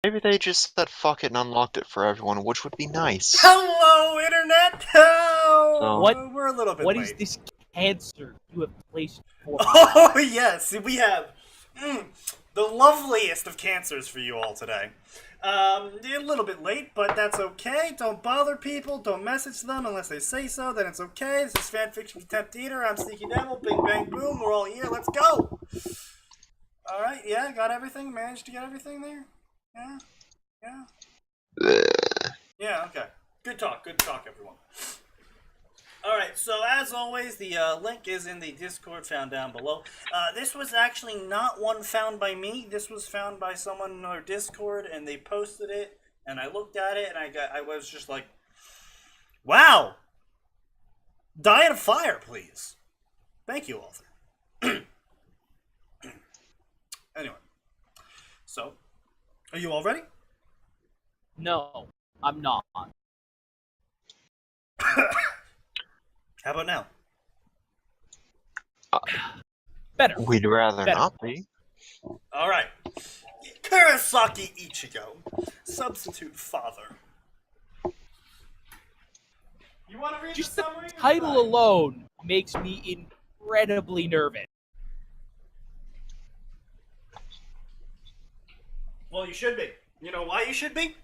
Maybe they just said fuck it and unlocked it for everyone, which would be nice. Hello, Internet! Oh, What? we're a little bit What late. is this cancer you have placed for? Oh, yes, we have the loveliest of cancers for you all today. A little bit late, but that's okay. Don't bother people. Don't message them unless they say so. Then it's okay. This is Fanfiction, Contempt, I'm SneakyDevil. Bing, bang, boom. We're all here. Let's go. All right. Yeah, got everything. Managed to get everything there. Yeah. Yeah. Yeah. Okay. Good talk. Good talk, everyone. All right. So as always, the link is in the Discord found down below. This was actually not one found by me. This was found by someone in our Discord, and they posted it. And I looked at it, and I was just like, "Wow! Die in a fire, please." Thank you, author. Anyway, so are you all ready? No, I'm not. How about now? Better. We'd rather Better. not be. All right. Kurosaki Ichigo, substitute father. You want to read Just the the summary? title alone makes me incredibly nervous. Well, you should be. You know why you should be?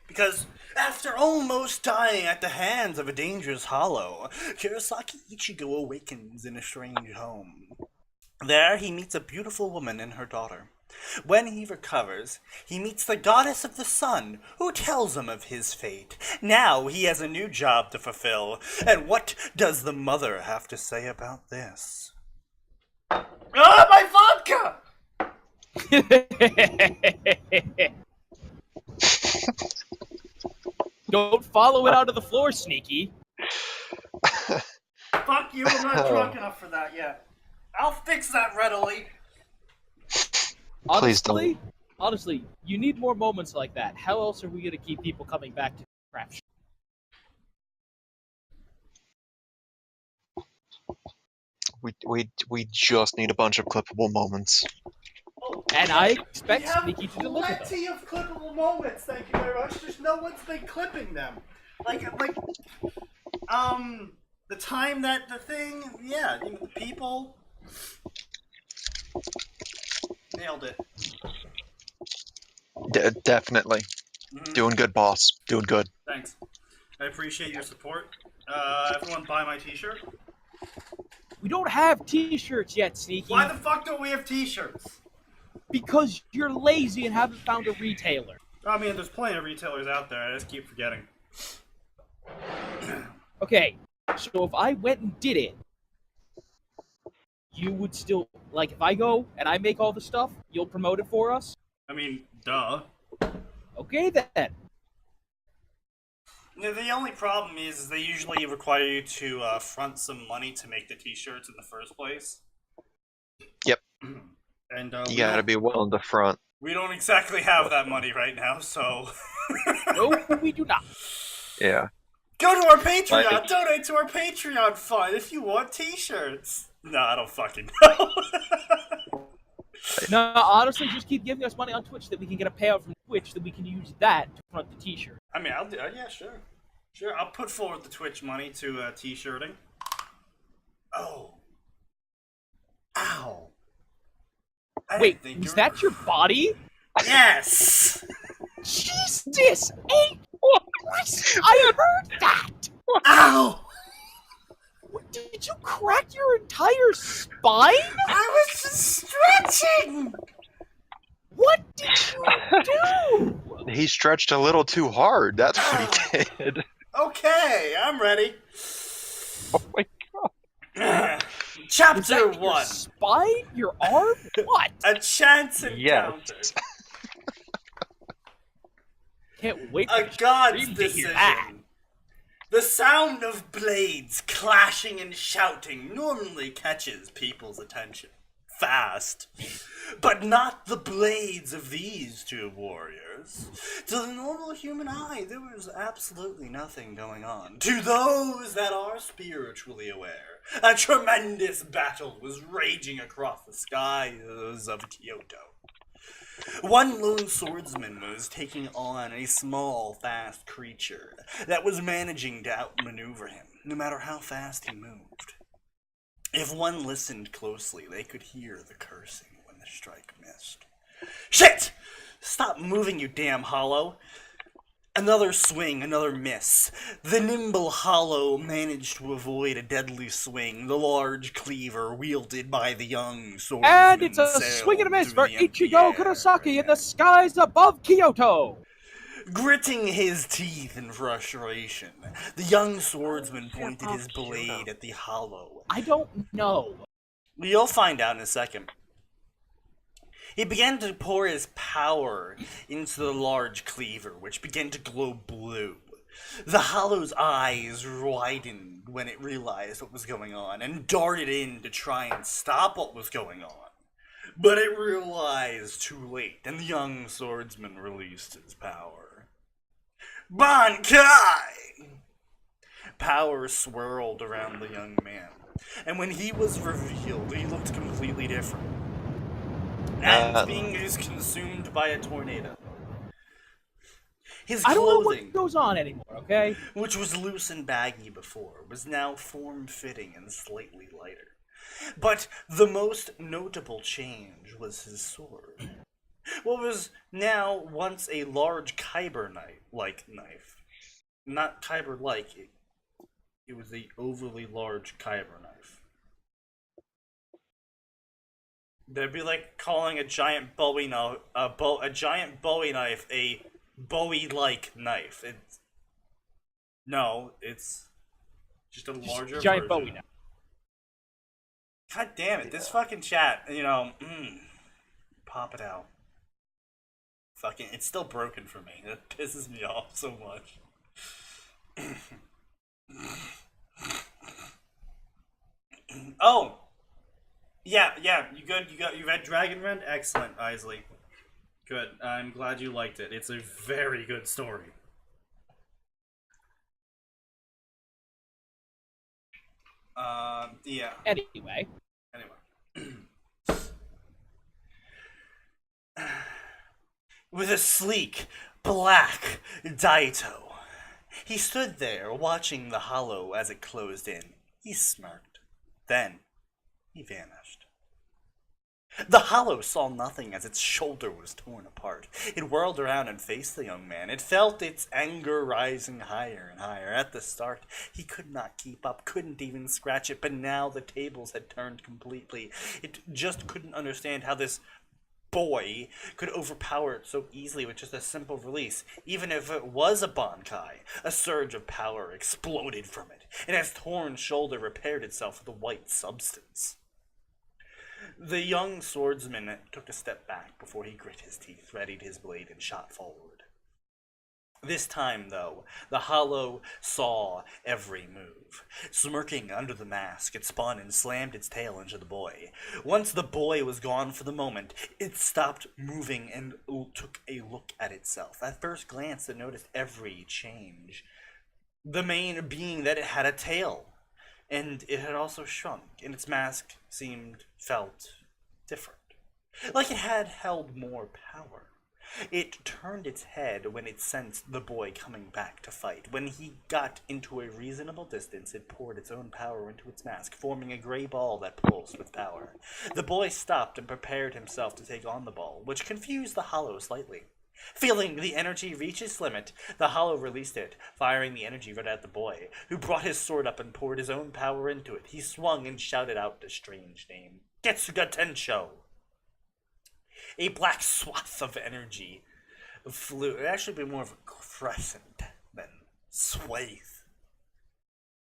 Because after almost dying at the hands of a dangerous hollow, Kurosaki Ichigo awakens in a strange home. There, he meets a beautiful woman and her daughter. When he recovers, he meets the goddess of the sun, who tells him of his fate. Now he has a new job to fulfill. And what does the mother have to say about this? Ah, my vodka! Don't follow it onto the floor, Sneaky. Fuck you, I'm not drunk enough for that yet. I'll fix that readily. Please don't. Honestly, you need more moments like that. How else are we going to keep people coming back to the crap show? We just need a bunch of clippable moments. Oh, And I expect we have Sneaky to deliver them. plenty of clippable moments, thank you very much. Just no one's been clipping them. The time that the thing, yeah, you know, the people nailed it. Definitely. Doing good, boss. Doing good. Thanks. I appreciate your support. Everyone buy my t-shirt. We don't have t-shirts yet, Sneaky. Why the fuck don't we have t-shirts? Because you're lazy and haven't found a retailer. I mean, there's plenty of retailers out there. I just keep forgetting. Okay, so if I went and did it, you would still, like, if I go and I make all the stuff, you'll promote it for us? I mean, duh. Okay, then. The only problem is they usually require you to front some money to make the t-shirts in the first place. Yep. And You gotta be willing to front. we don't exactly have that money right now, so... No, we do not. Yeah. Go to our Patreon! Like- Donate to our Patreon fund if you want t-shirts! No, I don't fucking know. No, honestly, just keep giving us money on Twitch that we can get a payout from Twitch that we can use that to front the t-shirt. I mean, I'll do it. Yeah, sure. Sure, I'll put forward the Twitch money to t-shirting. Oh. Ow. I didn't Wait, think was you were- that your body? Yes! Jesus! I heard that! Ow! Did you crack your entire spine? I was just stretching! What did you do? He stretched a little too hard. That's what he did. Okay, I'm ready. Oh my god. Was Chapter that your 1. spine? Your arm? What? A chance encounter. Yes. Can't wait A for god's the stream to hear decision. that. The sound of blades clashing and shouting normally catches people's attention. Fast. But not the blades of these two warriors. To the normal human eye, there was absolutely nothing going on. To those that are spiritually aware, a tremendous battle was raging across the skies of Kyoto. One lone swordsman was taking on a small, fast creature that was managing to outmaneuver him, no matter how fast he moved. If one listened closely, they could hear the cursing when the strike missed. Shit! Stop moving, you damn hollow! Another swing, another miss. The nimble hollow managed to avoid a deadly swing, the large cleaver wielded by the young swordsman. And it's a swing and a miss for Ichigo Kurosaki in the skies above Kyoto. Gritting his teeth in frustration, the young swordsman pointed his blade at the hollow. I don't know. You'll find out in a second. He began to pour his power into the large cleaver, which began to glow blue. The hollow's eyes widened when it realized what was going on, and darted in to try and stop what was going on. But it realized too late, and the young swordsman released his power. Bankai! Power swirled around the young man, and when he was revealed, he looked completely different. And being consumed by a tornado. His I don't know clothing, what goes on anymore, okay? which was loose and baggy before, was now form-fitting and slightly lighter. But the most notable change was his sword. What was now once a large kyber knife. Not kyber-like, it was the overly large kyber knife. That'd be like calling a giant Bowie knife a giant Bowie knife a Bowie-like knife. It's just a larger giant version. Bowie knife. God damn it! This fucking chat, pop it out. Fucking, it's still broken for me. That pisses me off so much. Oh. Yeah, you good? You read Dragon Rend? Excellent, Isley. Good. I'm glad you liked it. It's a very good story. Yeah. Anyway. With a sleek, black Daito, he stood there watching the hollow as it closed in. He smirked. Then he vanished. The hollow saw nothing as its shoulder was torn apart. It whirled around and faced the young man. It felt its anger rising higher and higher. At the start, he could not keep up, couldn't even scratch it, but now the tables had turned completely. It just couldn't understand how this boy could overpower it so easily with just a simple release. Even if it was a Bankai, a surge of power exploded from it, and his torn shoulder repaired itself with a white substance. The young swordsman took a step back before he grit his teeth, readied his blade, and shot forward. This time, though, the hollow saw every move. Smirking under the mask, it spun and slammed its tail into the boy. Once the boy was gone for the moment, it stopped moving and took a look at itself. At first glance, it noticed every change. The main being that it had a tail, and it had also shrunk, and its mask felt different. Like it had held more power. It turned its head when it sensed the boy coming back to fight. When he got into a reasonable distance, it poured its own power into its mask, forming a gray ball that pulsed with power. The boy stopped and prepared himself to take on the ball, which confused the hollow slightly. Feeling the energy reach its limit, the hollow released it, firing the energy right at the boy, who brought his sword up and poured his own power into it. He swung and shouted out the strange name, Getsuga Tensho. A black swath of energy flew. It'd actually be more of a crescent than swathe.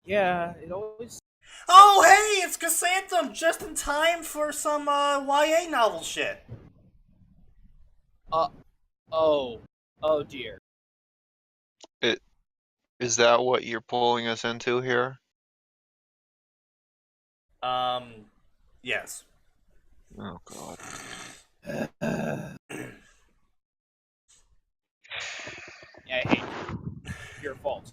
Yeah, it always... Oh, hey, it's Chrysanthemum, just in time for some YA novel shit. Oh dear. Is that what you're pulling us into here? Yes. Oh, God. Yeah, I hate you. Your fault.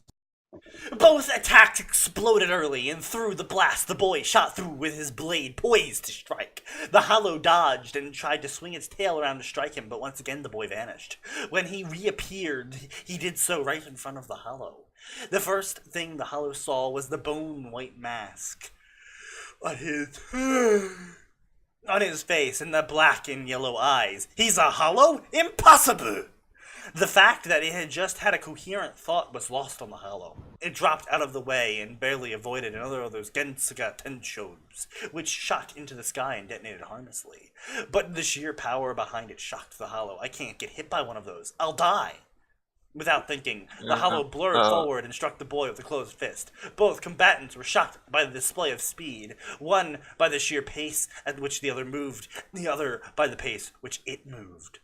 Both attacks exploded early, and through the blast the boy shot through with his blade poised to strike. The hollow dodged and tried to swing its tail around to strike him, but once again the boy vanished. When he reappeared, he did so right in front of the hollow. The first thing the hollow saw was the bone-white mask on his face and the black and yellow eyes. He's a hollow? Impossible! The fact that it had just had a coherent thought was lost on the hollow. It dropped out of the way and barely avoided another of those Gensuga tenshos, which shot into the sky and detonated harmlessly. But the sheer power behind it shocked the hollow. I can't get hit by one of those. I'll die. Without thinking, the hollow blurred forward and struck the boy with a closed fist. Both combatants were shocked by the display of speed, one by the sheer pace at which the other moved, the other by the pace which it moved.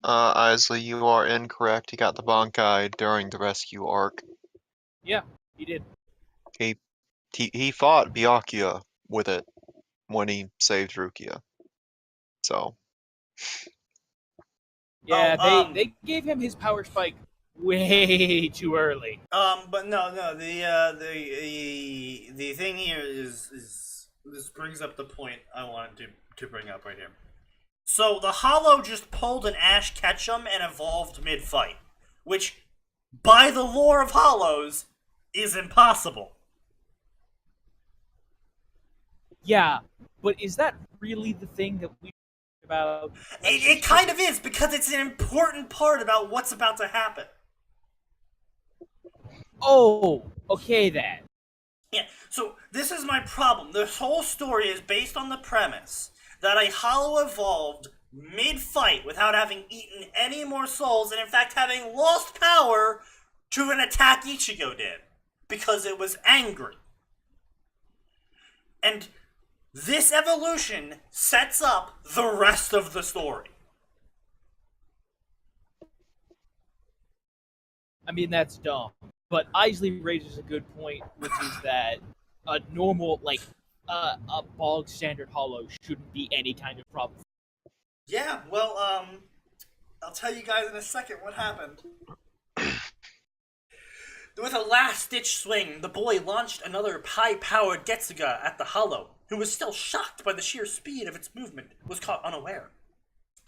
Isley, you are incorrect. He got the Bankai during the rescue arc. Yeah, he did. He fought Byakuya with it when he saved Rukia. So. Yeah, they gave him his power spike way too early. But no, the thing here is this brings up the point I wanted to bring up right here. So the hollow just pulled an Ash Ketchum and evolved mid-fight, which, by the lore of hollows, is impossible. Yeah, but is that really the thing that we about? It kind of is, because it's an important part about what's about to happen. Oh, okay then. Yeah, so this is my problem. This whole story is based on the premise that a hollow evolved mid-fight without having eaten any more souls, and in fact having lost power to an attack Ichigo did, because it was angry. And this evolution sets up the rest of the story. I mean, that's dumb. But Isley raises a good point, which is that a normal, a bog standard hollow shouldn't be any kind of problem. Yeah, well, I'll tell you guys in a second what happened. With a last-ditch swing, the boy launched another high-powered Getsuga at the hollow, who was still shocked by the sheer speed of its movement, was caught unaware.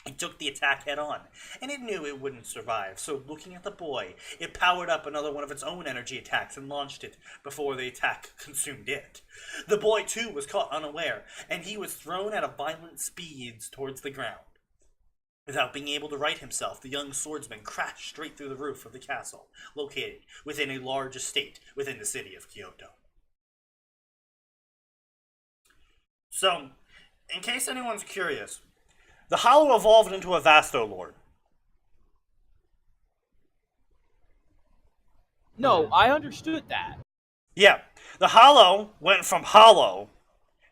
It took the attack head-on, and it knew it wouldn't survive, so looking at the boy, it powered up another one of its own energy attacks and launched it before the attack consumed it. The boy, too, was caught unaware, and he was thrown at a violent speeds towards the ground. Without being able to right himself, the young swordsman crashed straight through the roof of the castle, located within a large estate within the city of Kyoto. So, in case anyone's curious, the hollow evolved into a Vastolord. No, I understood that. Yeah, the hollow went from hollow,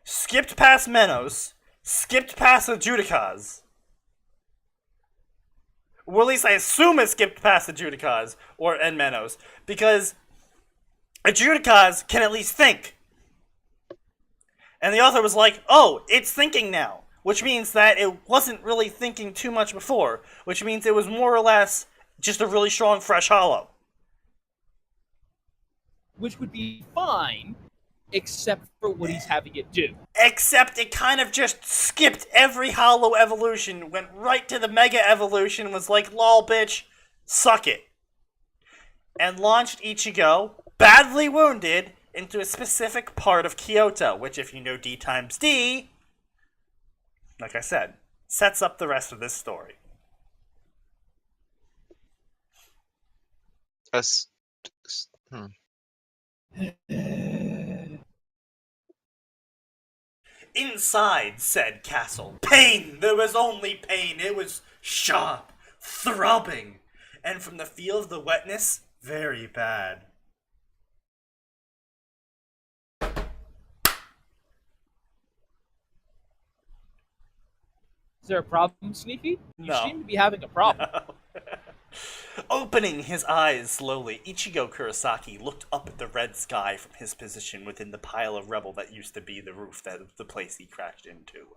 skipped past Menos, skipped past the Judicas. Or at least I assume it skipped past the Judicas and Menos, because a Judicas can at least think. And the author was like, oh, it's thinking now. Which means that it wasn't really thinking too much before. Which means it was more or less just a really strong, fresh hollow. Which would be fine, except for what he's having it do. Except it kind of just skipped every hollow evolution, went right to the mega evolution, and was like, lol, bitch, suck it. And launched Ichigo, badly wounded, into a specific part of Kyoto, which, if you know D times D, like I said, sets up the rest of this story. Inside said castle, pain! There was only pain. It was sharp, throbbing, and from the feel of the wetness, very bad. Is there a problem, Sneaky? You No. seem to be having a problem. Opening his eyes slowly, Ichigo Kurosaki looked up at the red sky from his position within the pile of rubble that used to be the roof of the place he crashed into.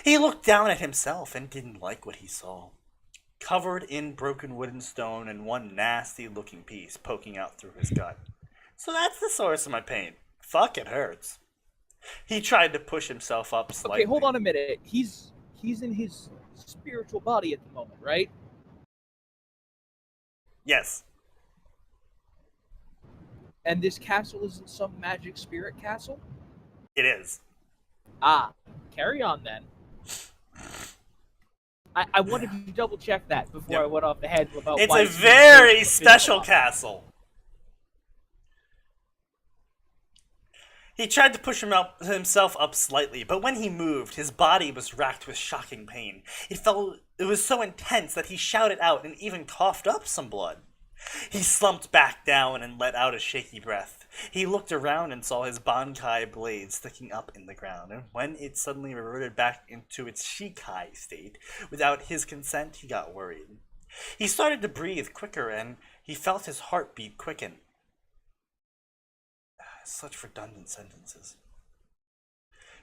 He looked down at himself and didn't like what he saw. covered in broken wood and stone, and one nasty-looking piece poking out through his gut. So that's the source of my pain. Fuck, it hurts. He tried to push himself up slightly. Okay, hold on a minute. He's in his spiritual body at the moment, right? Yes. And this castle isn't some magic spirit castle? It is. Ah, carry on then. I wanted to double check that before I went off the head about it's why a very special castle. castle. He tried to push himself up slightly, but when he moved, his body was racked with shocking pain. It was so intense that he shouted out and even coughed up some blood. He slumped back down and let out a shaky breath. He looked around and saw his bankai blade sticking up in the ground, and when it suddenly reverted back into its shikai state, without his consent, he got worried. He started to breathe quicker, and he felt his heartbeat quicken. Such redundant sentences.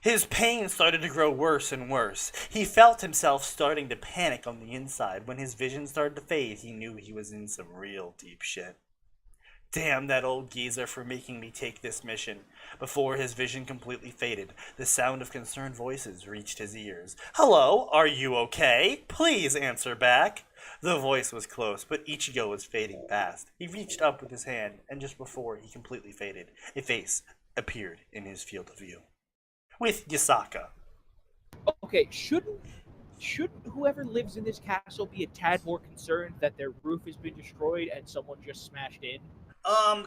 His pain started to grow worse and worse. He felt himself starting to panic on the inside. When his vision started to fade, he knew he was in some real deep shit. Damn that old geezer for making me take this mission. Before his vision completely faded, the sound of concerned voices reached his ears. Hello, are you okay? Please answer back. The voice was close, but Ichigo was fading fast. He reached up with his hand, and just before he completely faded, a face appeared in his field of view. With Yasaka. Okay, shouldn't whoever lives in this castle be a tad more concerned that their roof has been destroyed and someone just smashed in?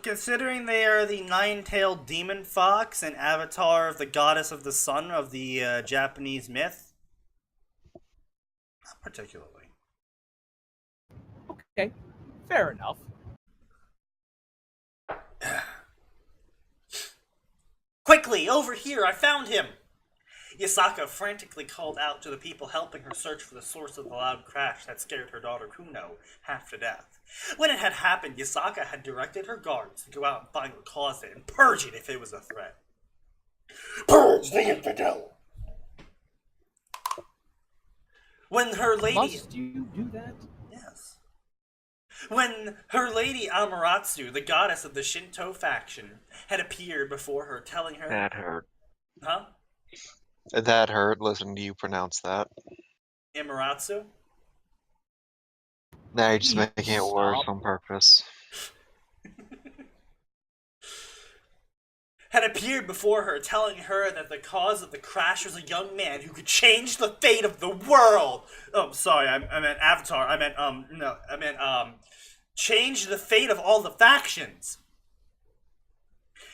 Considering they are the nine-tailed demon fox and avatar of the goddess of the sun of the Japanese myth, not particularly. Okay, fair enough. Quickly, over here, I found him! Yasaka frantically called out to the people helping her search for the source of the loud crash that scared her daughter Kuno half to death. When it had happened, Yasaka had directed her guards to go out and find what caused it and purge it if it was a threat. Purge the infidel! When her lady... Must you do that? Yes. When her lady Amaterasu, the goddess of the Shinto faction, had appeared before her telling her... That hurt. Huh? That hurt, listening to you pronounce that. Amaterasu? Now you're just making it worse on purpose. Had appeared before her, telling her that the cause of the crash was a young man who could change the fate of the world. Oh, sorry, I meant Avatar. I meant, change the fate of all the factions.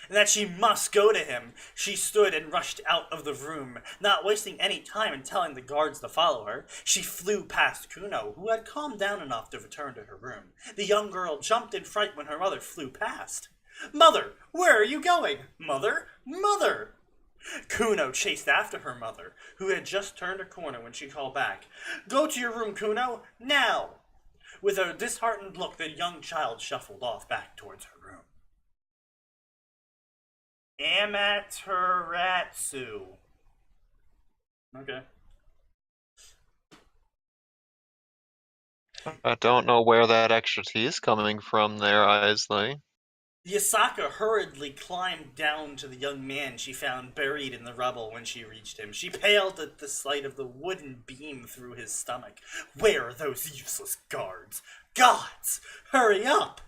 And that she must go to him. She stood and rushed out of the room, not wasting any time in telling the guards to follow her. She flew past Kuno, who had calmed down enough to return to her room. The young girl jumped in fright when her mother flew past. Mother, where are you going? Mother? Mother! Kuno chased after her mother, who had just turned a corner when she called back. Go to your room, Kuno, now! With a disheartened look, the young child shuffled off back towards her room. Amaterasu. Okay. I don't know where that extra T is coming from there, Isley. Yasaka hurriedly climbed down to the young man she found buried in the rubble when she reached him. She paled at the sight of the wooden beam through his stomach. Where are those useless guards? Gods! Hurry up!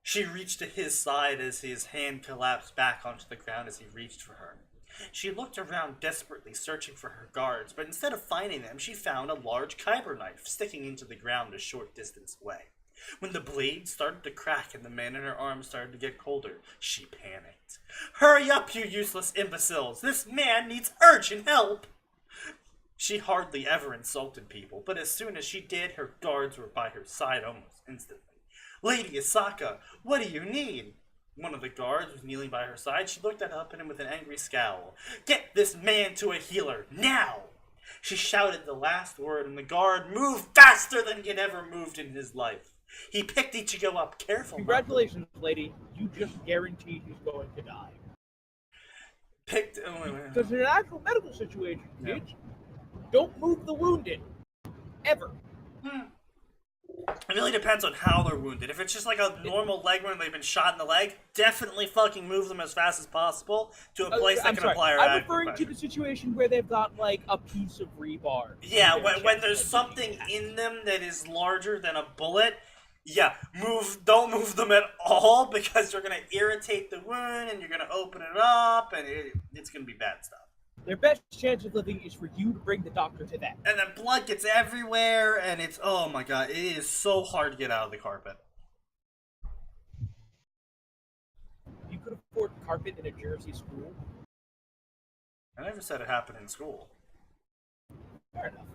She reached to his side as his hand collapsed back onto the ground as he reached for her. She looked around desperately, searching for her guards, but instead of finding them, she found a large kyber knife sticking into the ground a short distance away. When the blade started to crack and the man in her arms started to get colder, she panicked. Hurry up, you useless imbeciles! This man needs urgent help! She hardly ever insulted people, but as soon as she did, her guards were by her side almost instantly. Lady Yasaka, what do you need? One of the guards was kneeling by her side. She looked up at him with an angry scowl. Get this man to a healer, now! She shouted the last word, and the guard moved faster than he had ever moved in his life. He picked Ichigo up carefully. Congratulations, lady. You just guaranteed he's going to die. Because in an actual medical situation, kids, don't move the wounded. Ever. It really depends on how they're wounded. If it's just like a normal leg wound, they've been shot in the leg, definitely fucking move them as fast as possible to a place that can apply our I'm referring to the situation where they've got like a piece of rebar. Yeah, when there's something in them that is larger than a bullet, yeah, don't move them at all because you're gonna irritate the wound and you're gonna open it up and it's gonna be bad stuff. Their best chance of living is for you to bring the doctor to them. And then blood gets everywhere, and it's, oh my god, it is so hard to get out of the carpet. You could afford carpet in a Jersey school. I never said it happened in school. Fair enough.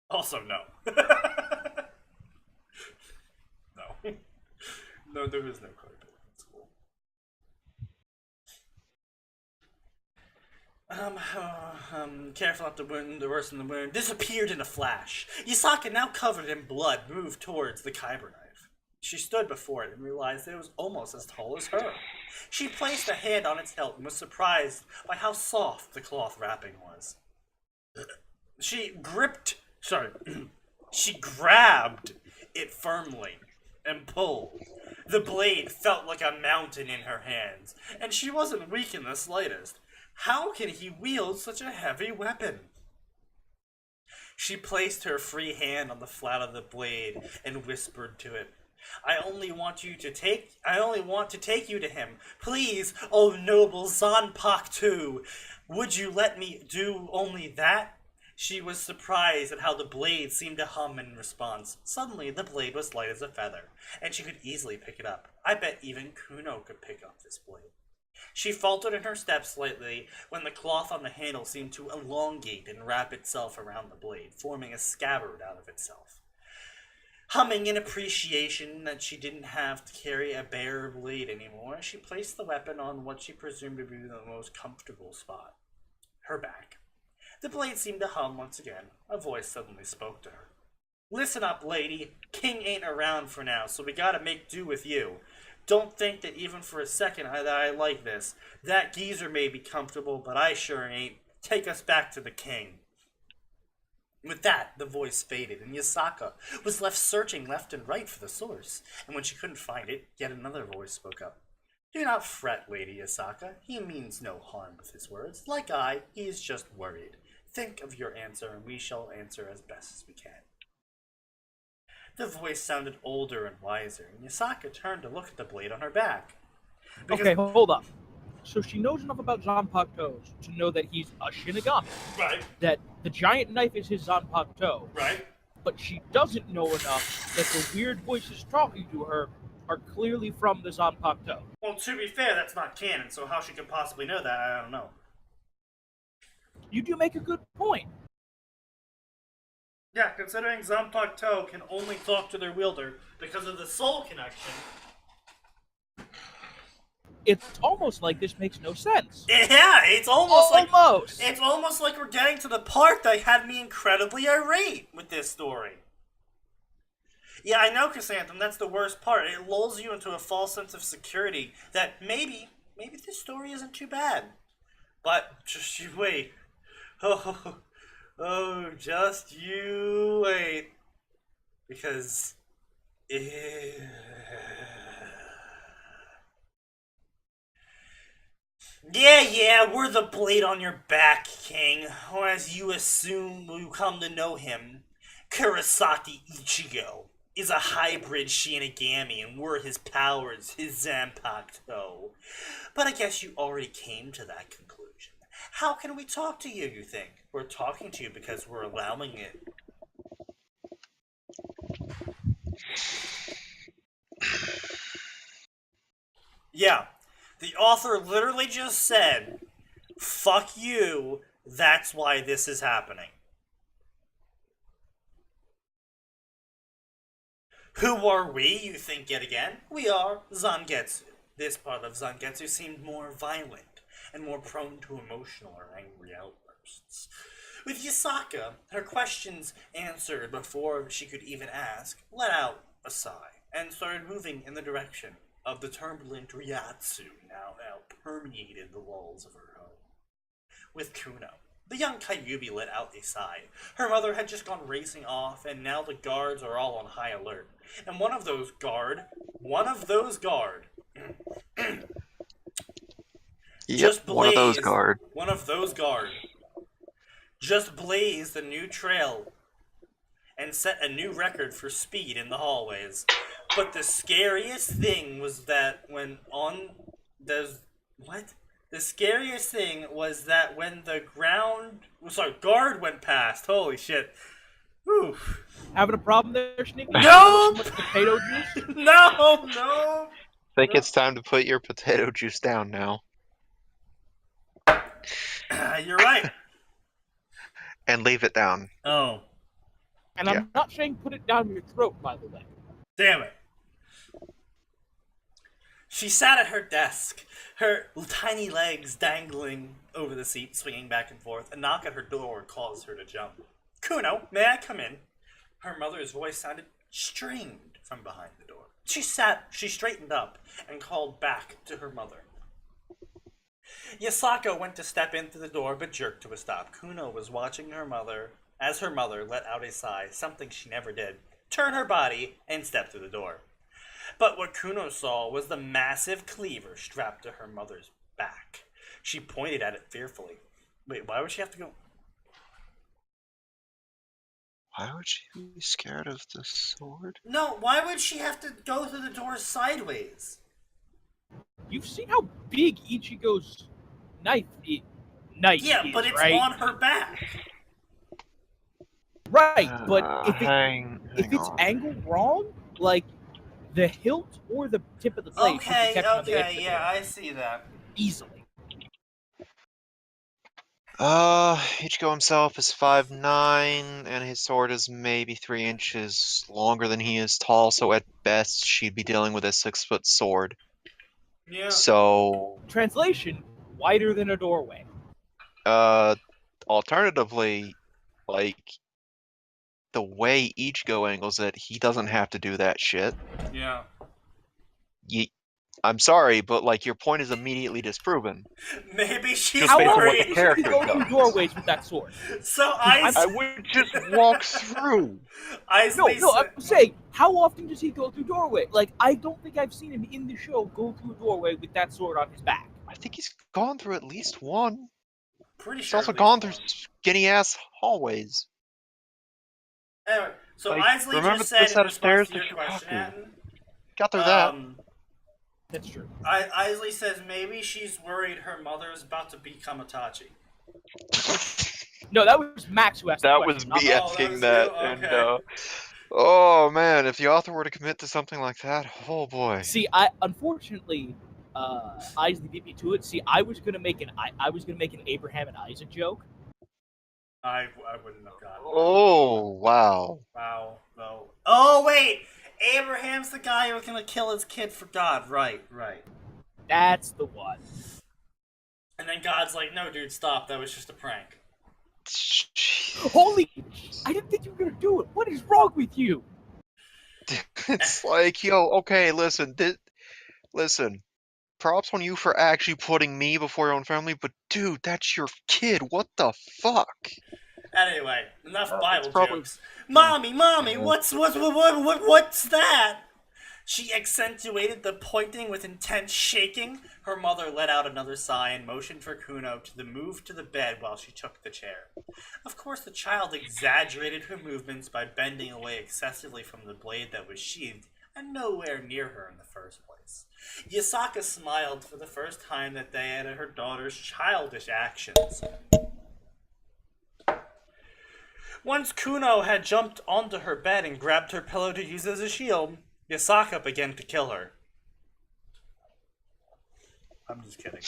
Also, no. No. No, there is no carpet in school. Careful not to wound the worst in the wound. Disappeared in a flash. Yasaka, now covered in blood, moved towards the kyber knife. She stood before it and realized that it was almost as tall as her. She placed a hand on its hilt and was surprised by how soft the cloth wrapping was. She grabbed it firmly and pulled. The blade felt like a mountain in her hands, and she wasn't weak in the slightest. How can he wield such a heavy weapon? She placed her free hand on the flat of the blade and whispered to it, I only want to take you to him. Please, O noble Zanpakuto, would you let me do only that? She was surprised at how the blade seemed to hum in response. Suddenly, the blade was light as a feather, and she could easily pick it up. I bet even Kuno could pick up this blade. She faltered in her steps slightly when the cloth on the handle seemed to elongate and wrap itself around the blade, forming a scabbard out of itself. Humming in appreciation that she didn't have to carry a bare blade anymore, she placed the weapon on what she presumed to be the most comfortable spot, her back. The blade seemed to hum once again. A voice suddenly spoke to her. Listen up, lady. King ain't around for now, so we gotta make do with you. Don't think that even for a second that I like this. That geezer may be comfortable, but I sure ain't. Take us back to the king. With that, the voice faded, and Yasaka was left searching left and right for the source. And when she couldn't find it, yet another voice spoke up. Do not fret, Lady Yasaka. He means no harm with his words. Like he is just worried. Think of your answer, and we shall answer as best as we can. The voice sounded older and wiser, and Yasaka turned to look at the blade on her back. Okay, hold up. So she knows enough about Zanpakuto to know that he's a Shinigami. Right. That the giant knife is his Zanpakuto. Right. But she doesn't know enough that the weird voices talking to her are clearly from the Zanpakuto. Well, to be fair, that's not canon, so how she could possibly know that, I don't know. You do make a good point. Yeah, considering Zanpakuto can only talk to their wielder because of the soul connection. It's almost like this makes no sense. Yeah, it's almost like we're getting to the part that had me incredibly irate with this story. Yeah, I know, Chrysanthemum, that's the worst part. It lulls you into a false sense of security that maybe this story isn't too bad. But just you wait. Oh, just you wait. Because Yeah, we're the blade on your back, King. Or as you assume you come to know him, Kurosaki Ichigo is a hybrid Shinigami, and we're his powers, his Zanpakuto. But I guess you already came to that conclusion. How can we talk to you think? We're talking to you because we're allowing it. Yeah. The author literally just said, fuck you, that's why this is happening. Who are we, you think yet again? We are Zangetsu. This part of Zangetsu seemed more violent and more prone to emotional or angry outbursts. With Yasaka, her questions answered before she could even ask, let out a sigh and started moving in the direction of the turbulent Ryatsu now permeated the walls of her home. With Kuno, The young Kyubi let out a sigh. Her mother had just gone racing off, and now the guards are all on high alert. And one of those guard, Yep, just one of those blazed, guard. one of those guard, just blazed a new trail and set a new record for speed in the hallways. But the scariest thing was that when The scariest thing was that when the guard went past. Holy shit. Whew. Having a problem there, Sneaky? No! Too much potato juice? No! Think it's time to put your potato juice down now. You're right. And leave it down. Oh. And Yeah. I'm not saying put it down your throat, by the way. Damn it. She sat at her desk, her tiny legs dangling over the seat, swinging back and forth. A knock at her door caused her to jump. Kuno, may I come in? Her mother's voice sounded strained from behind the door. She straightened up and called back to her mother. Yasako went to step in through the door, but jerked to a stop. Kuno was watching her mother as her mother let out a sigh, something she never did, turn her body, and step through the door. But what Kuno saw was the massive cleaver strapped to her mother's back. She pointed at it fearfully. Wait, why would she have to go? Why would she be scared of the sword? No, why would she have to go through the door sideways? You've seen how big Ichigo's knife is, Yeah, but it's right? on her back. Right, but if Hang it's on. angled wrong, like the hilt or the tip of the blade should be kept on the edge of the door I see that. easily. Ichigo himself is 5'9", and his sword is maybe 3 inches longer than he is tall, so at best she'd be dealing with a 6-foot sword. Yeah. So, Translation: wider than a doorway. alternatively, like, the way Ichigo angles it, he doesn't have to do that shit. Yeah. I'm sorry, but, like, your point is immediately disproven. Maybe she's Just based on what worried. the character go through does. doorways with that sword. So I would just walk through. No, I'm saying, how often does he go through doorway? Like, I don't think I've seen him in the show go through a doorway with that sword on his back. I think he's gone through at least one. Pretty He's sure. also at least gone through one. skinny-ass hallways. Anyway, so Like, Isley remember just the said set in of stairs response to your to question, Shukaku? Atin, Got through that. That's true. Isley says maybe she's worried her mother is about to become Itachi. No, that was Max who asked That the was question. me that asking was that, you? and Okay. oh man, if the author were to commit to something like that, oh boy. See, unfortunately, Isley beat me to it. See, I was gonna make an Abraham and Isaac joke. I wouldn't have gotten that. Oh wow. Wow. No. Oh wait, Abraham's the guy who was gonna kill his kid for God. Right. That's the one. And then God's like, no, dude, stop. That was just a prank. Holy! I didn't think you were gonna do it. What is wrong with you? It's like, yo, okay, listen. Props on you for actually putting me before your own family, but dude, that's your kid. What the fuck? Anyway, enough Bible probably- jokes. Mommy, Yeah. what's that? She accentuated the pointing with intense shaking. Her mother let out another sigh and motioned for Kuno to move to the bed while she took the chair. Of course, the child exaggerated her movements by bending away excessively from the blade that was sheathed and nowhere near her in the first place. Yasaka smiled for the first time that day at her daughter's childish actions. Once Kuno had jumped onto her bed and grabbed her pillow to use as a shield, Yasaka began to kill her. I'm just kidding.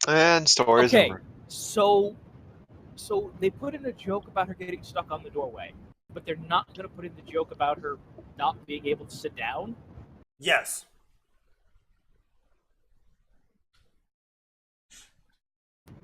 And story's Okay, over. so they put in a joke about her getting stuck on the doorway, but they're not gonna put in the joke about her not being able to sit down. Yes.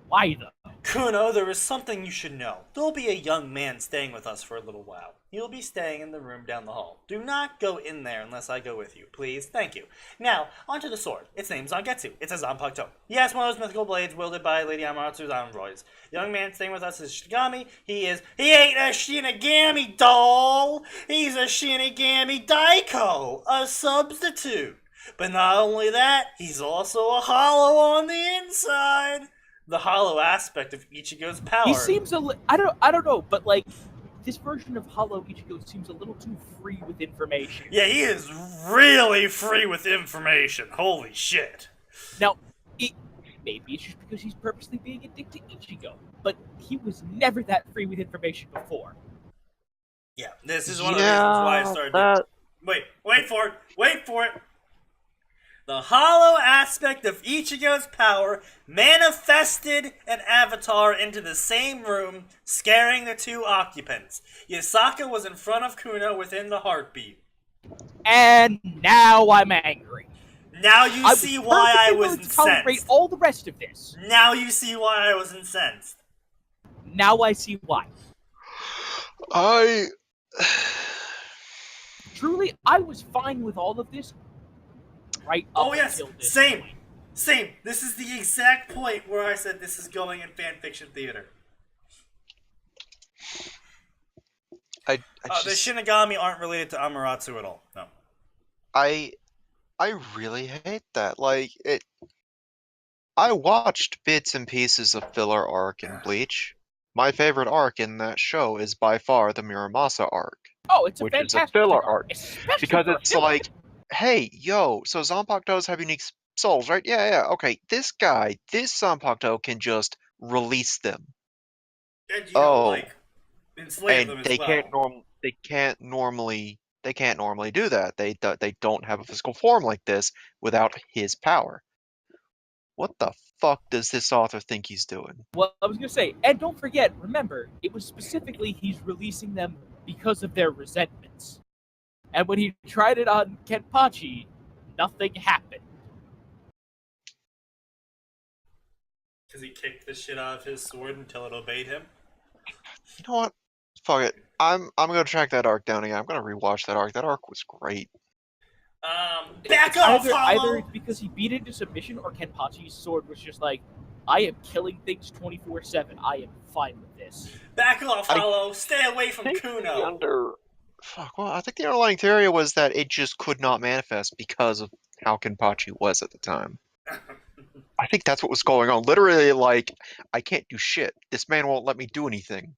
Why though? Kuno, there is something you should know. There will be a young man staying with us for a little while. He will be staying in the room down the hall. Do not go in there unless I go with you, please. Thank you. Now, onto the sword. Its name is Zangetsu. It's a Zanpakuto. He has one of those mythical blades wielded by Lady Amaratsu's androids. The young man staying with us is Shinigami. He ain't a Shinigami doll! He's a Shinigami Daiko, a substitute. But not only that, he's also a hollow on the inside. The hollow aspect of Ichigo's power. He seems I don't know, but like this version of Hollow Ichigo seems a little too free with information. Yeah, he is really free with information. Holy shit. Now, maybe it's just because he's purposely being a dick to Ichigo, but he was never that free with information before. Yeah, this is one of the reasons why I started. Wait for it. The hollow aspect of Ichigo's power manifested an avatar into the same room, scaring the two occupants. Yasaka was in front of Kuno within the heartbeat. And now I'm angry. Now you see why I was incensed. Tolerate all the rest of this. Now you see why I was incensed. Now I see why. Truly, I was fine with all of this. Right up until this same. point. Same. This is the exact point where I said this is going in fanfiction theater. The Shinigami aren't related to Amaterasu at all. No. I really hate that. Like, I watched bits and pieces of filler arc in Bleach. My favorite arc in that show is by far the Muramasa arc. Oh, it's a which fantastic is a filler arc. Because it's like, hey, yo, so Zanpakutos have unique souls, right? Yeah, okay. This Zanpakuto can just release them. And, enslave them as they can't normally do that. They don't have a physical form like this without his power. What the fuck does this author think he's doing? Well, I was gonna say, and don't forget, remember, it was specifically he's releasing them because of their resentments. And when he tried it on Kenpachi, nothing happened. Because he kicked the shit out of his sword until it obeyed him? You know what? Fuck it. I'm gonna track that arc down again. I'm gonna rewatch that arc. That arc was great. Back off, either it's because he beat into submission or Kenpachi's sword was just like, I am killing things 24/7. I am fine with this. Back off, Hollow. Stay away from Kuno. I think the underlying theory was that it just could not manifest because of how Kenpachi was at the time. I think that's what was going on. Literally, like, I can't do shit. This man won't let me do anything.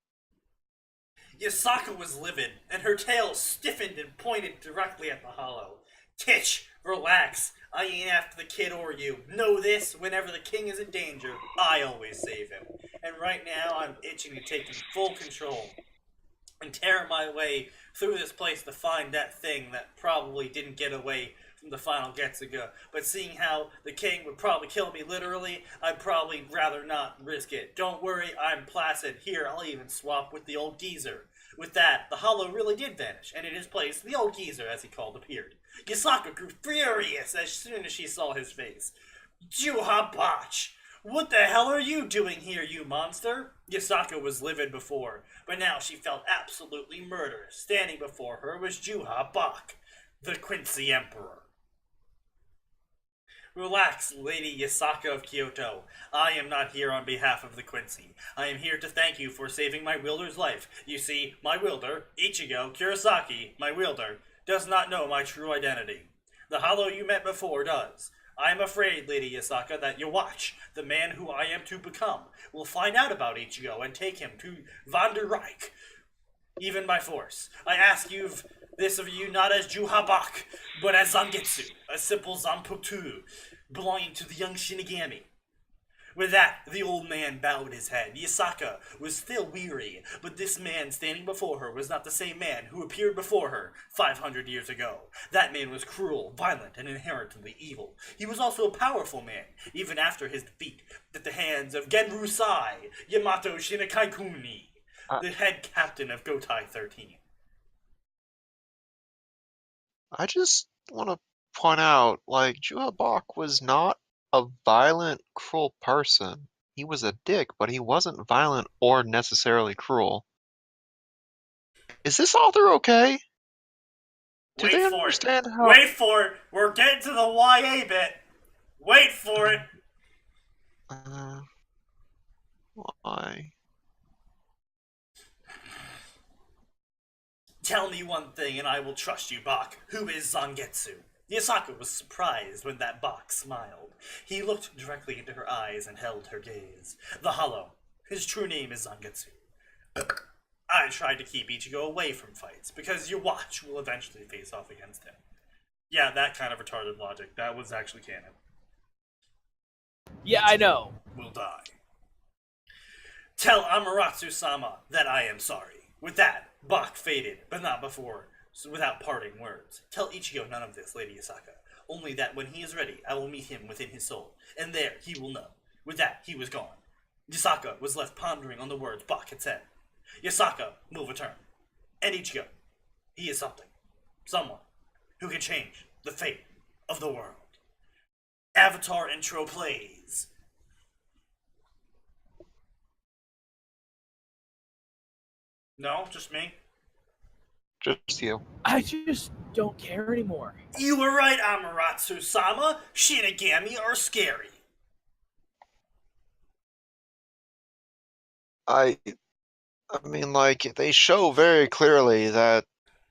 Yasaka was livid, and her tail stiffened and pointed directly at the Hollow. Titch, relax. I ain't after the kid or you. Know this, whenever the king is in danger, I always save him. And right now, I'm itching to take full control and tear my way through this place to find that thing that probably didn't get away from the final Getsuga. But seeing how the king would probably kill me literally, I'd probably rather not risk it. Don't worry, I'm placid. Here, I'll even swap with the old geezer. With that, the Hollow really did vanish, and in his place, the old geezer, as he called, appeared. Yasaka grew furious as soon as she saw his face. Juha Botch! What the hell are you doing here, you monster? Yasaka was livid before, but now she felt absolutely murderous. Standing before her was Juha Bach, the Quincy Emperor. Relax, Lady Yasaka of Kyoto. I am not here on behalf of the Quincy. I am here to thank you for saving my wielder's life. You see, my wielder, Ichigo Kurosaki, my wielder, does not know my true identity. The Hollow you met before does. I am afraid, Lady Yasaka, that your watch, the man who I am to become, will find out about Ichigo and take him to Van der Reich, even by force. I ask you this of you not as Juhabak, but as Zangetsu, a simple Zanpakuto, belonging to the young Shinigami. With that, the old man bowed his head. Yasaka was still weary, but this man standing before her was not the same man who appeared before her 500 years ago. That man was cruel, violent, and inherently evil. He was also a powerful man, even after his defeat at the hands of Genru Sai, Yamato Shinakaikuni, the head captain of Gotai 13. I just want to point out, like, Juha Bach was not a violent, cruel person. he was a dick, but he wasn't violent or necessarily cruel. Is this author okay? Do they understand how? Wait for it. We're getting to the YA bit. Wait for it. Why? Tell me one thing and I will trust you, Bach. Who is Zangetsu? Yasaka was surprised when that Bach smiled. He looked directly into her eyes and held her gaze. The Hollow. His true name is Zangetsu. I tried to keep Ichigo away from fights, because your watch will eventually face off against him. Yeah, that kind of retarded logic. That was actually canon. Yeah, I know. Will die. Tell Amaterasu-sama that I am sorry. With that, Bach faded, but not before, so without parting words. Tell Ichigo none of this, Lady Yasaka. Only that when he is ready, I will meet him within his soul, and there he will know. With that, he was gone. Yasaka was left pondering on the words Bach had said. Yasaka will return. And Ichigo, he is something. Someone who can change the fate of the world. Avatar intro plays. No, just me? Just you. I just don't care anymore. You were right, Amaterasu-sama. Shinigami are scary. I mean, like, they show very clearly that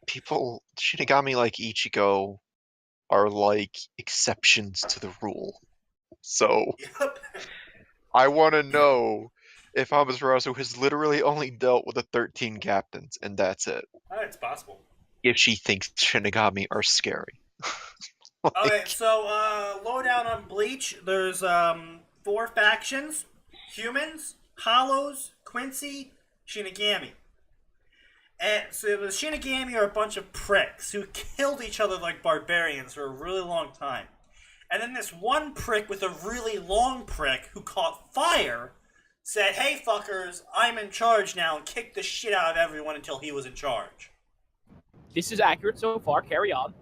people, Shinigami like Ichigo, are like exceptions to the rule. So, Yep. I want to know if Amaterasu has literally only dealt with the 13 captains, and that's it. It's possible. If she thinks Shinigami are scary. Alright, so, lowdown on Bleach. There's, 4 factions. Humans, Hollows, Quincy, Shinigami. And so the Shinigami are a bunch of pricks who killed each other like barbarians for a really long time. And then this one prick with a really long prick who caught fire said, "Hey fuckers, I'm in charge now," and kicked the shit out of everyone until he was in charge. This is accurate so far. Carry on.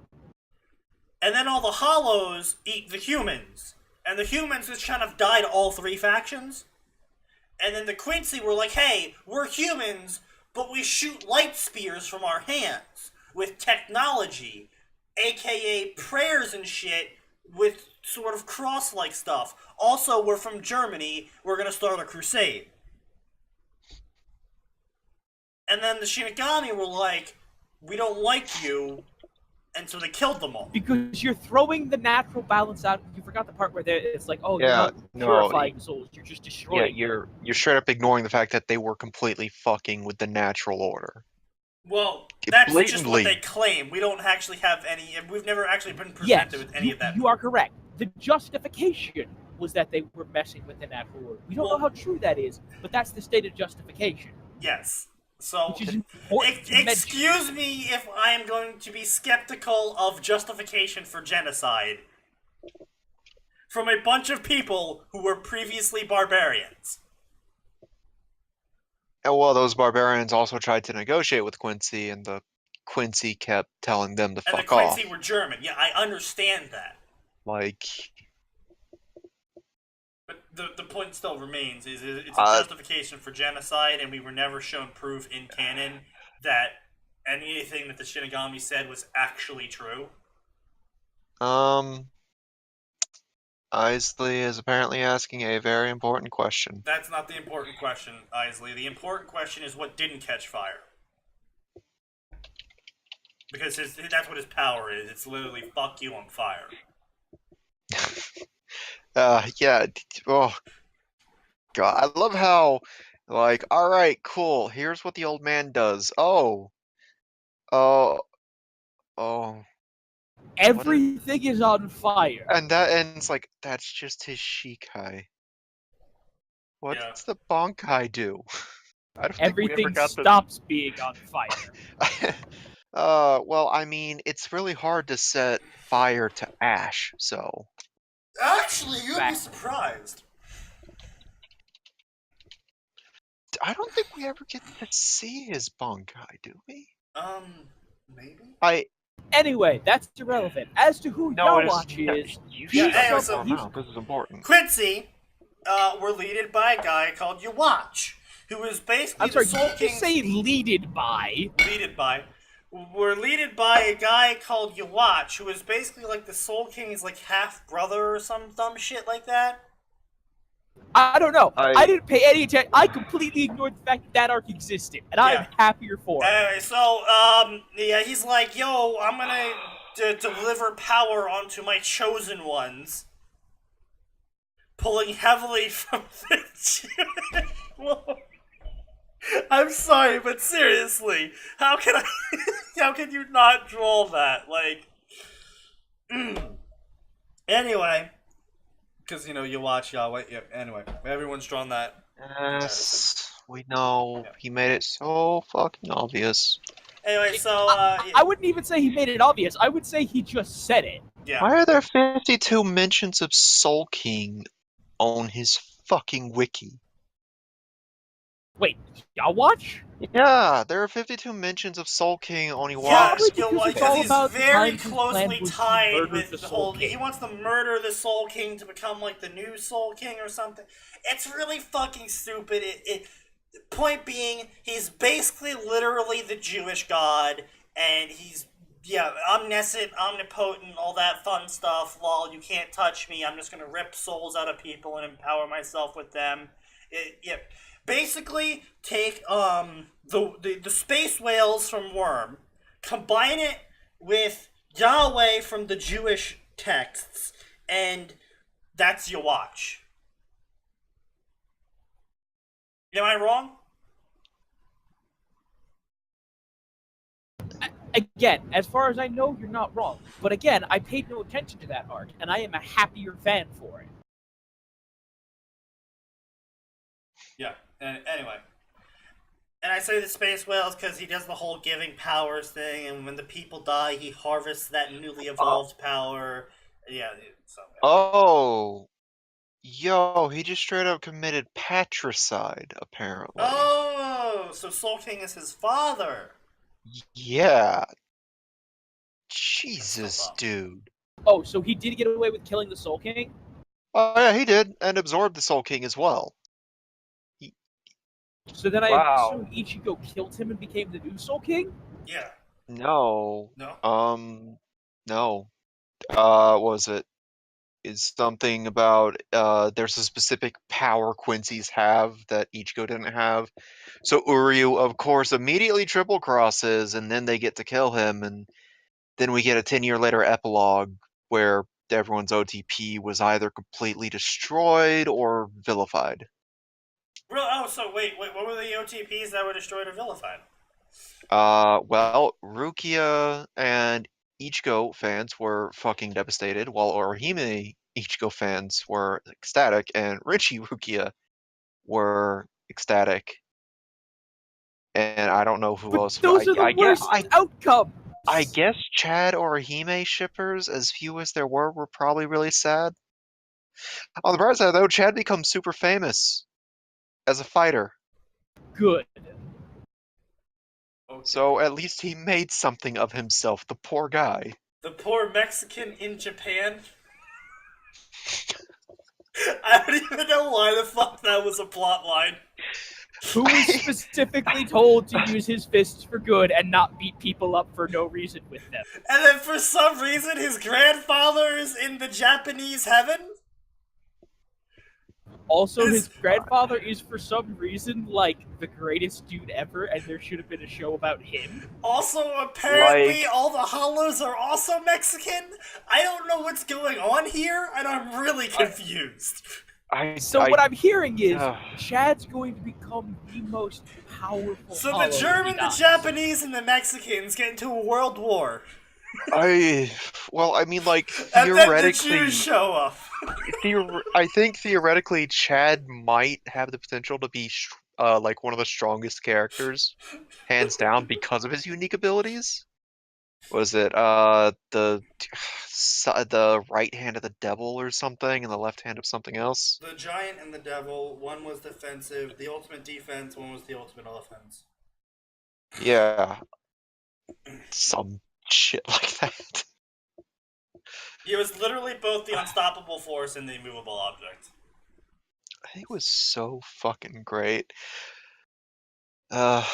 And then all the Hollows eat the humans. And the humans just kind of died all 3 factions. And then the Quincy were like, "Hey, we're humans, but we shoot light spears from our hands with technology, aka prayers and shit, with sort of cross-like stuff. Also, we're from Germany, we're gonna start a crusade." And then the Shinigami were like, "We don't like you," and so they killed them all. Because you're throwing the natural balance out. You forgot the part where it's like, oh, Yeah, you're not purifying souls. You're just destroying. Yeah, you're straight up ignoring the fact that they were completely fucking with the natural order. Well, that's just Blatantly. what they claim. We don't actually have any. We've never actually been presented with any of that. You are correct. The justification was that they were messing with the natural order. We don't know how true that is, but that's the stated justification. Yes. So, Which is important to excuse me if I am going to be skeptical of justification for genocide from a bunch of people who were previously barbarians. And well, those barbarians also tried to negotiate with Quincy, and the Quincy kept telling them to And fuck the off. Quincy were German. Yeah, I understand that. Like, But the point still remains, is it's a justification for genocide, and we were never shown proof in canon that anything that the Shinigami said was actually true. Isley is apparently asking a very important question. That's not the important question, Isley. The important question is what didn't catch fire. Because that's what his power is. It's literally fuck you on fire. Yeah. Oh, God. I love how, like, alright, cool. Here's what the old man does. Oh. Everything is on fire. And that ends like, that's just his Shikai. What's the Bonkai do? I don't Everything think we ever got stops being on fire. Well, I mean, it's really hard to set fire to ash, so. Actually, you'd be surprised. I don't think we ever get to see his Bonkai, do we? Maybe? Anyway, that's irrelevant. As to who Yawatch is, You Yeah, should hey, know so now. This is important. Quincy were leaded by a guy called Yawatch, who was basically I'm sorry, the Soul did you King's... say leaded by? Leaded by... Were leaded by a guy called Yawatch, who was basically like the Soul King's like half-brother or some dumb shit like that. I don't know. I didn't pay any attention. I completely ignored the fact that arc existed, and I'm happier for it. Anyway, so, yeah, he's like, yo, I'm gonna deliver power onto my chosen ones. Pulling heavily from the Jewish Lord. I'm sorry, but seriously, how can you not draw that? Like, Anyway, because, you watch Yahweh, anyway, everyone's drawn that. Yes, we know. He made it so fucking obvious. Anyway, so, I wouldn't even say he made it obvious. I would say he just said it. yeah. Why are there 52 mentions of Soul King on his fucking wiki? Wait, y'all watch? Yeah, there are 52 mentions of Soul King on Iwatch. Yeah, Because it's all he's about the very time his closely plan was to tied murder with the the Soul whole. King. He wants to murder the Soul King to become like the new Soul King or something. It's really fucking stupid. Point being, he's basically literally the Jewish god, and he's omniscient, omnipotent, all that fun stuff. Lol, you can't touch me. I'm just gonna rip souls out of people and empower myself with them. Basically, take the space whales from Worm, combine it with Yahweh from the Jewish texts, and that's your watch. Am I wrong? Again, as far as I know, you're not wrong. But again, I paid no attention to that arc, and I am a happier fan for it. Yeah, and anyway. And I say the space whales because he does the whole giving powers thing, and when the people die, he harvests that newly evolved power. Yeah, so. Oh. Yo, he just straight up committed patricide, apparently. Oh, so Soul King is his father. Yeah. Jesus, dude. Oh, so he did get away with killing the Soul King? Oh, yeah, he did, and absorbed the Soul King as well. So then I Wow. assume Ichigo killed him and became the new Soul King? Yeah. No. No? No. What was it? Is something about, there's a specific power Quincy's have that Ichigo didn't have. So Uryu, of course, immediately triple crosses, and then they get to kill him, and then we get a 10-year later epilogue where everyone's OTP was either completely destroyed or vilified. So wait, what were the OTPs that were destroyed or vilified? Well, Rukia and Ichigo fans were fucking devastated, while Orihime Ichigo fans were ecstatic, and Richie Rukia were ecstatic. And I don't know who But else. those are the worst outcomes! I guess Chad Orihime shippers, as few as there were probably really sad. On the bright side, though, Chad becomes super famous as a fighter. Good. Okay. So at least he made something of himself, the poor guy. The poor Mexican in Japan? I don't even know why the fuck that was a plot line. Who was specifically told to use his fists for good and not beat people up for no reason with them. And then for some reason his grandfather is in the Japanese heaven? Also, his grandfather is for some reason, like, the greatest dude ever, and there should have been a show about him. Also, apparently all the hollows are also Mexican? I don't know what's going on here, and I'm really confused. What I'm hearing is, Chad's going to become the most powerful So hollow the German, the Japanese, and the Mexicans get into a world war. Well, I mean, like, And then the theoretically, Jews show up. I think theoretically Chad might have the potential to be like one of the strongest characters, hands down, because of his unique abilities. Was it the right hand of the devil or something, and the left hand of something else? The giant and the devil, one was defensive, the ultimate defense, one was the ultimate offense. Yeah. Some shit like that. He was literally both the unstoppable force and the immovable object. It was so fucking great. Uh,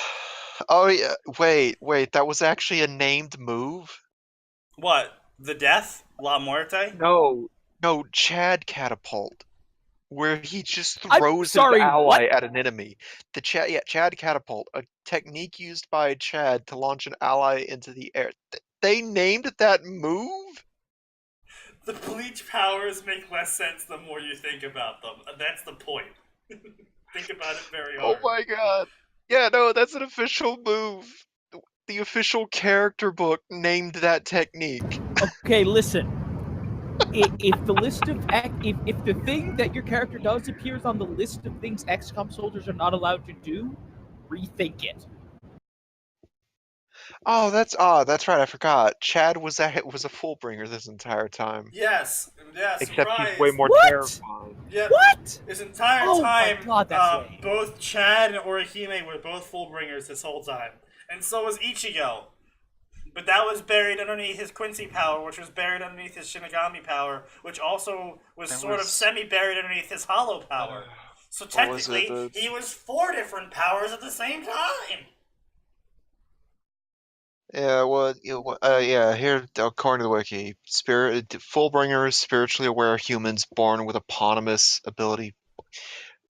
oh yeah, wait, that was actually a named move? What? The death? La Muerte? No, Chad Catapult, where he just I'm throws his sorry, ally what? at an enemy. Chad Catapult, a technique used by Chad to launch an ally into the air. They named that move? The bleach powers make less sense the more you think about them. That's the point. Think about it very Oh hard. my god. Yeah, no, that's an official move. The official character book named that technique. Okay, listen. If the list of if the thing that your character does appears on the list of things XCOM soldiers are not allowed to do, rethink it. Oh, that's right. I forgot. Chad was a Fullbringer this entire time, Yes, yeah, except he's way surprise. more What? terrifying. Yep. What? This entire Oh my time, God, that's lame. both Chad and Orihime were both Fullbringers this whole time. And so was Ichigo. But that was buried underneath his Quincy power, which was buried underneath his Shinigami power, which also was sort of semi-buried underneath his Hollow power. So technically, he was 4 different powers at the same time! Yeah, well, yeah. Here, according to the wiki, Fullbringers, spiritually aware humans born with eponymous ability.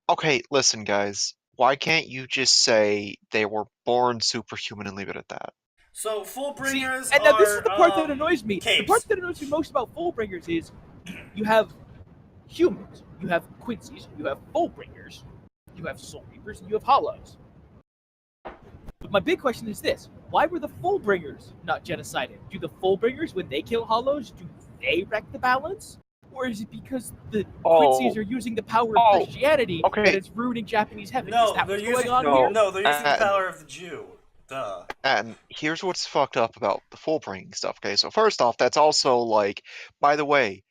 Okay, listen, guys. Why can't you just say they were born superhuman and leave it at that? So See, Fullbringers and now this is the part that annoys me. capes. The part that annoys me most about Fullbringers is you have humans, you have Quincy's, you have Fullbringers, you have Soul Reapers, and you have Hollows. But my big question is this: why were the Fullbringers not genocided? Do the Fullbringers, when they kill Hollows, do they wreck the balance? Or is it because the Quincy's are using the power of Christianity that it's ruining Japanese heaven? No, is that they're what's using going on here? No, they're using the power of the Jew. Duh. And here's what's fucked up about the Fullbringing stuff. Okay, so first off, that's also like, by the way,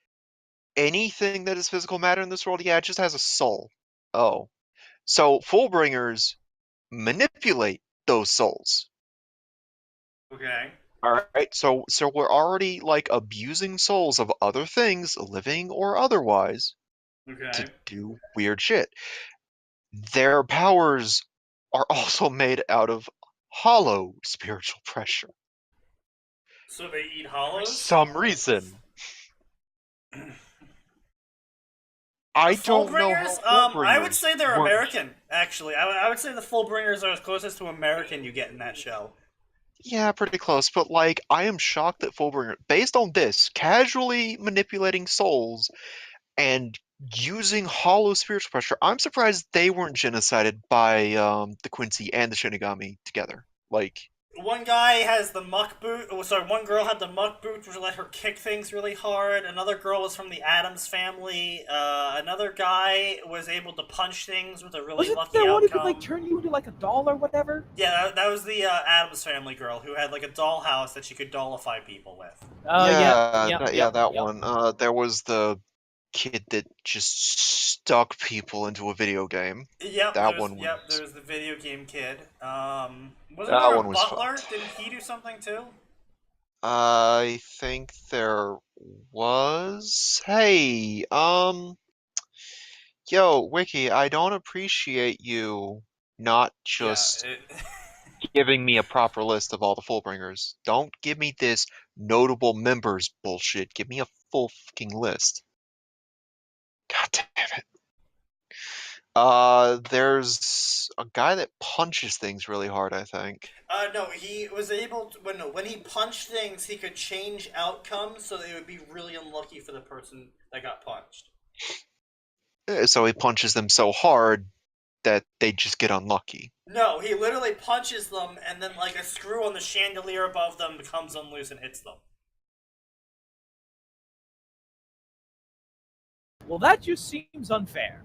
anything that is physical matter in this world, yeah, it just has a soul. Oh, so Fullbringers manipulate those souls. Okay. All right, so we're already like abusing souls of other things, living or otherwise, Okay. to do weird shit. Their powers are also made out of hollow spiritual pressure. So they eat For hollows? some reason. I don't know how Fullbringers I would say they're work. American, actually. I would say the Fullbringers are as closest to American you get in that show. Yeah, pretty close, but like, I am shocked that Fullbringer, based on this, casually manipulating souls and using hollow spiritual pressure, I'm surprised they weren't genocided by the Quincy and the Shinigami together. Like, One guy has the muck boot. Oh, sorry, one girl had the muck boot, which let her kick things really hard. Another girl was from the Addams family. Another guy was able to punch things with a really Wasn't lucky there one who outcome. could like turn you into like a doll or whatever? Yeah, that was the Addams family girl who had like a dollhouse that she could dollify people with. that one. There was the kid that just stuck people into a video game. Yep, That one was. Yep, there was the video game kid. Wasn't That there a one was butler? fucked. Didn't he do something too? I think there was. Hey, yo, Wiki, I don't appreciate you not just giving me a proper list of all the Fullbringers. Don't give me this notable members bullshit. Give me a full fucking list. God damn it. There's a guy that punches things really hard, I think. No, he was able to, when he punched things, he could change outcomes, so they would be really unlucky for the person that got punched. So he punches them so hard that they just get unlucky. No, he literally punches them, and then like a screw on the chandelier above them becomes unloose and hits them. Well, that just seems unfair.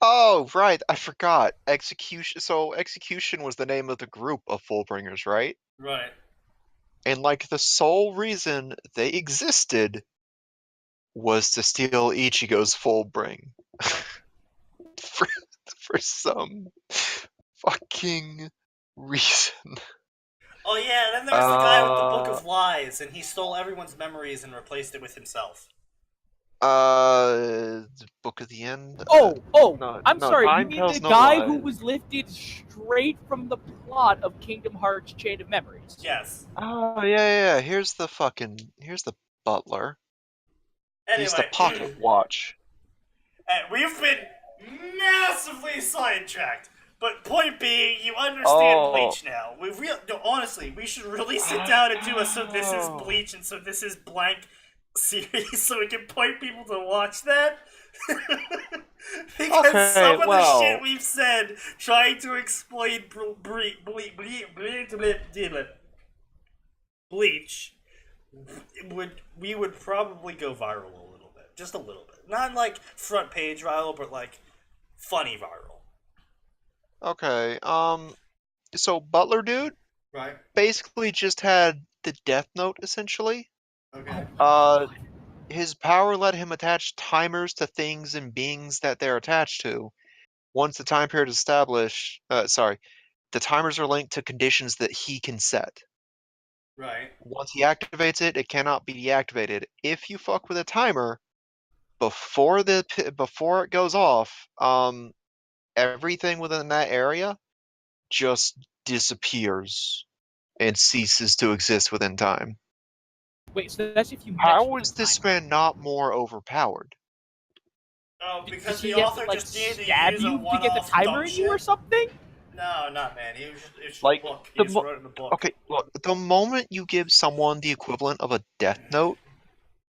Oh, right, I forgot. Execution. So Execution was the name of the group of Fullbringers, right? Right. And like the sole reason they existed was to steal Ichigo's Fullbring. for some fucking reason. Oh yeah, then there's the guy with the Book of Lies, and he stole everyone's memories and replaced it with himself. The Book of the End. I'm sorry. Time You mean Tells the No guy Lies. who was lifted straight from the plot of Kingdom Hearts: Chain of Memories? Yes. Oh yeah. Here's the butler. He's the Anyway, pocket watch. we've been massively sidetracked. But point being, you understand Bleach now. Honestly, we should really sit down and do a So This Is Bleach and So This Is Blank series so we can point people to watch that. Because some of the shit we've said trying to explain Bleach, we would probably go viral a little bit. Just a little bit. Not like front page viral, but like funny viral. Okay, so Butler dude Right. basically just had the Death Note, essentially. Okay. His power let him attach timers to things and beings that they're attached to. Once the time period is established, the timers are linked to conditions that he can set. Right. Once he activates it, it cannot be deactivated. If you fuck with a timer before it goes off, everything within that area just disappears and ceases to exist within time. Wait, so that's if you. How is this man not more overpowered? Oh, because Did the he author have to, just needed to stab use a you to get the one-off timer in you or something? No, not man. It was Like, a book. He just wrote it in a book. Okay, look, the moment you give someone the equivalent of a Death Note,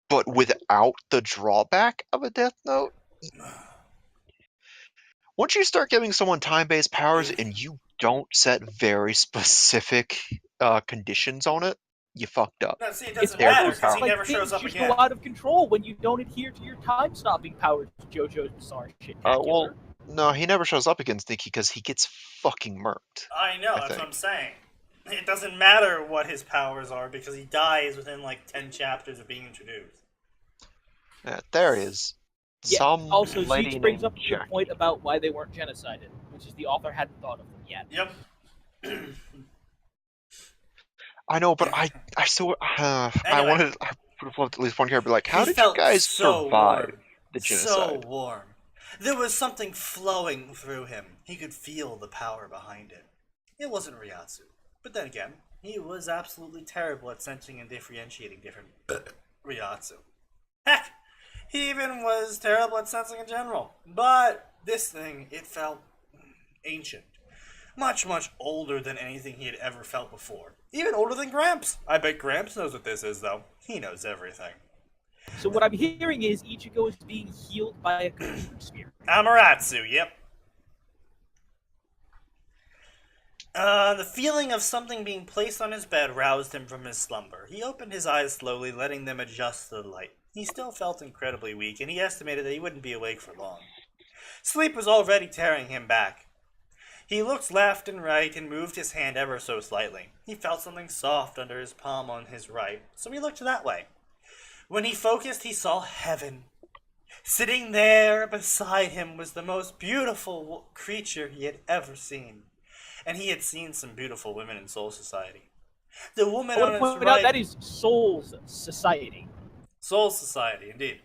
but without the drawback of a Death Note, once you start giving someone time-based powers and you don't set very specific conditions on it, you fucked up. No, see, it doesn't matter because he like never shows up things again. just go out of control when you don't adhere to your time-stopping powers, JoJo's Bizarre shit. Well, no, he never shows up again, Sneaky, because he gets fucking murked. I know, that's what I'm saying. It doesn't matter what his powers are because he dies within like 10 chapters of being introduced. Yeah, there he is. Yeah, Some also, lady Zeech brings named up a good point about why they weren't genocided, which is the author hadn't thought of them yet. Yep. I know, but I would have loved at least one character. Like, how did you guys survive the genocide? So warm. There was something flowing through him. He could feel the power behind it. It wasn't Ryatsu. But then again, he was absolutely terrible at sensing and differentiating different Ryatsu. Heck, he even was terrible at sensing in general. But this thing, it felt ancient. Much, much older than anything he had ever felt before. Even older than Gramps. I bet Gramps knows what this is, though. He knows everything. So what I'm hearing is Ichigo is being healed by a computer sphere. Amaterasu, yep. The feeling of something being placed on his bed roused him from his slumber. He opened his eyes slowly, letting them adjust to the light. He still felt incredibly weak, and he estimated that he wouldn't be awake for long. Sleep was already tearing him back. He looked left and right and moved his hand ever so slightly. He felt something soft under his palm on his right, so he looked that way. When he focused, he saw heaven. Sitting there beside him was the most beautiful creature he had ever seen. And he had seen some beautiful women in Soul Society. The woman on his right... that is Soul's Society. Soul Society, indeed.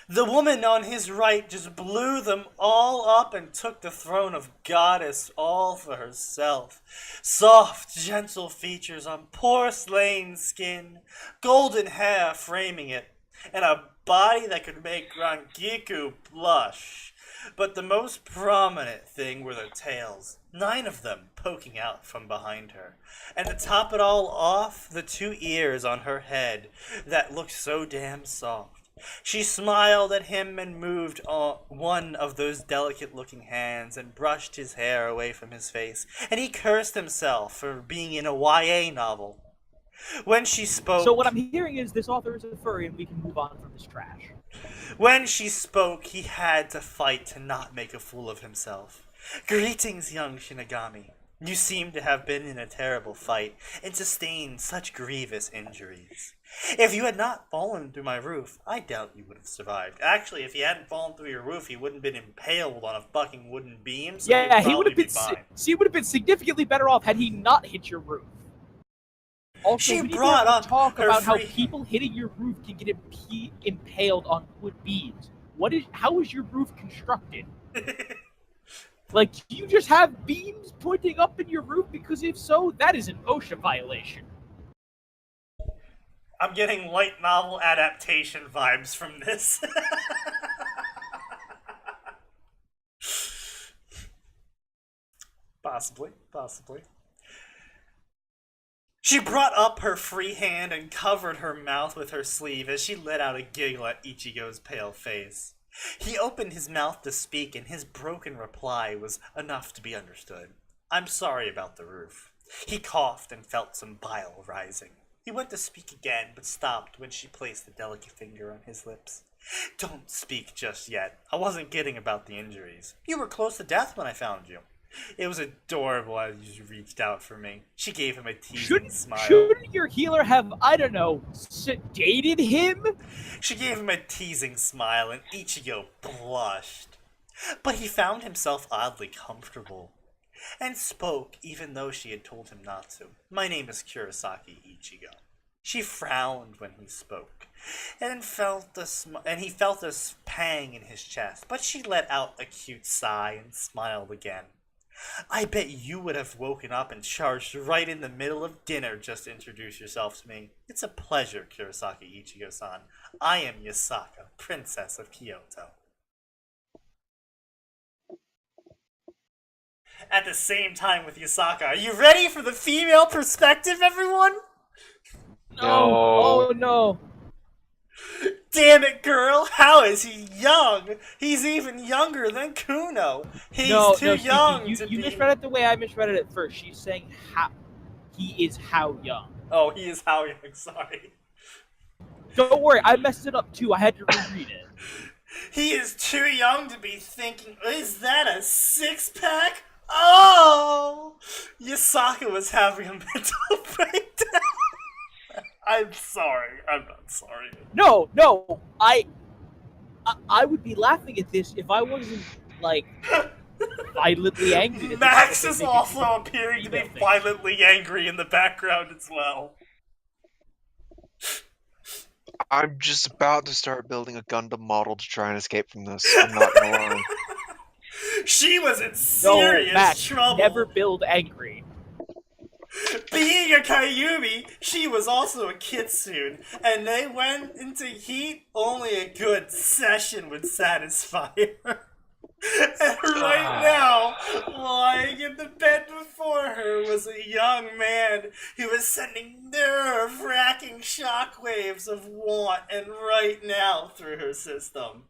The woman on his right just blew them all up and took the throne of goddess all for herself. Soft, gentle features on porcelain skin, golden hair framing it, and a body that could make Rangiku blush. But the most prominent thing were their tails, 9 of them poking out from behind her. And to top it all off, the 2 ears on her head that looked so damn soft. She smiled at him and moved one of those delicate-looking hands and brushed his hair away from his face, and he cursed himself for being in a YA novel. When she spoke... So what I'm hearing is this author is a furry and we can move on from this trash. When she spoke, he had to fight to not make a fool of himself. Greetings, young Shinigami. You seem to have been in a terrible fight and sustained such grievous injuries. If you had not fallen through my roof, I doubt you would have survived. Actually, if he hadn't fallen through your roof, he wouldn't have been impaled on a fucking wooden beam, so yeah, he would have been fine. he would have been significantly better off had he not hit your roof. Also, She we need brought to have up a talk her about how free- people hitting your roof can get impaled on wood beams. How is your roof constructed? Like, do you just have beams pointing up in your roof? Because if so, that is an OSHA violation. I'm getting light novel adaptation vibes from this. Possibly. She brought up her free hand and covered her mouth with her sleeve as she let out a giggle at Ichigo's pale face. He opened his mouth to speak, and his broken reply was enough to be understood. "I'm sorry about the roof." He coughed and felt some bile rising. He went to speak again, but stopped when she placed a delicate finger on his lips. "Don't speak just yet. I wasn't kidding about the injuries. You were close to death when I found you." It was adorable as you reached out for me. She gave him a teasing smile. Shouldn't your healer have, I don't know, sedated him? She gave him a teasing smile, and Ichigo blushed. But he found himself oddly comfortable, and spoke even though she had told him not to. "My name is Kurosaki Ichigo." She frowned when he spoke, and he felt a pang in his chest, but she let out a cute sigh and smiled again. "I bet you would have woken up and charged right in the middle of dinner just to introduce yourself to me. It's a pleasure, Kurosaki Ichigo-san. I am Yasaka, Princess of Kyoto." At the same time with Yasaka, are you ready for the female perspective, everyone? No. Oh, no. "Damn it, girl! How is he young? He's even younger than Kuno. He's too young to be..." You misread it the way I misread it at first. She's saying he is how young. Oh, he is how young, sorry. Don't worry, I messed it up too. I had to reread it. "He is too young to be thinking, is that a six-pack? Oh!" Yasaka was having a mental breakdown. I'm sorry. I'm not sorry. No. I would be laughing at this if I wasn't, like, violently angry. Max is also appearing to be violently angry in the background as well. I'm just about to start building a Gundam model to try and escape from this. I'm not gonna lie. She was in serious Max, trouble. never build angry. Being a Kayumi, she was also a kitsune, and they went into heat. Only a good session would satisfy her. And right now, lying in the bed before her was a young man who was sending nerve-wracking shockwaves of want and right now through her system.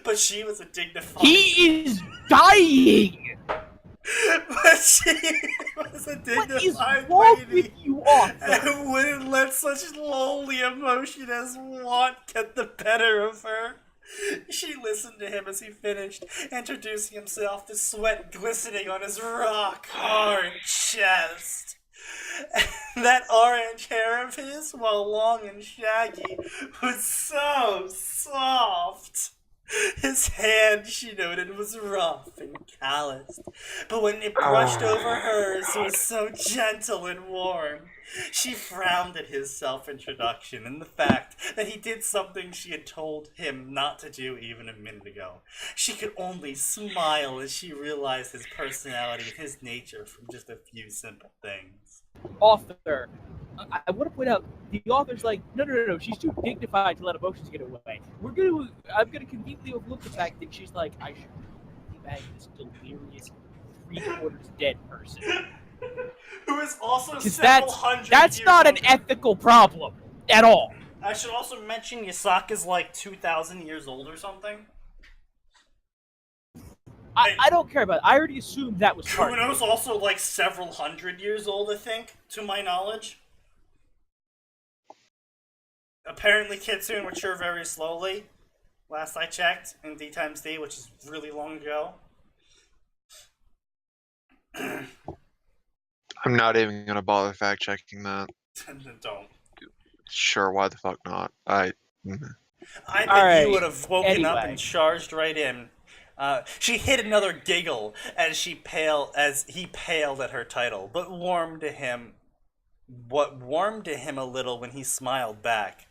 But she was a dignified... He is dying! But she was a dignified wrong lady with you, Arthur? and wouldn't let such lowly emotion as want get the better of her. She listened to him as he finished, introducing himself, the sweat glistening on his rock-hard chest. And that orange hair of his, while long and shaggy, was so soft. His hand, she noted, was rough and calloused, but when it brushed over hers, it was so gentle and warm. She frowned at his self-introduction and the fact that he did something she had told him not to do even a minute ago. She could only smile as she realized his personality and his nature from just a few simple things. Author, I want to point out, the author's like, no, she's too dignified to let emotions get away. I'm gonna conveniently overlook the fact that she's like, I should really bag this delirious, 3/4 dead person. Who is also That's not an ethical problem at all. I should also mention Yasaka's like 2,000 years old or something. I don't care about it. I already assumed that was part. Kuno's also like several hundred years old, I think, to my knowledge. Apparently Kitsune mature very slowly, last I checked, in D times D, which is really long ago. I'm not even gonna bother fact checking that. Don't. Sure, why the fuck not? I bet you would have woken up and charged right in. She hit another giggle as he paled at her title, but warmed to him what warmed to him a little when he smiled back,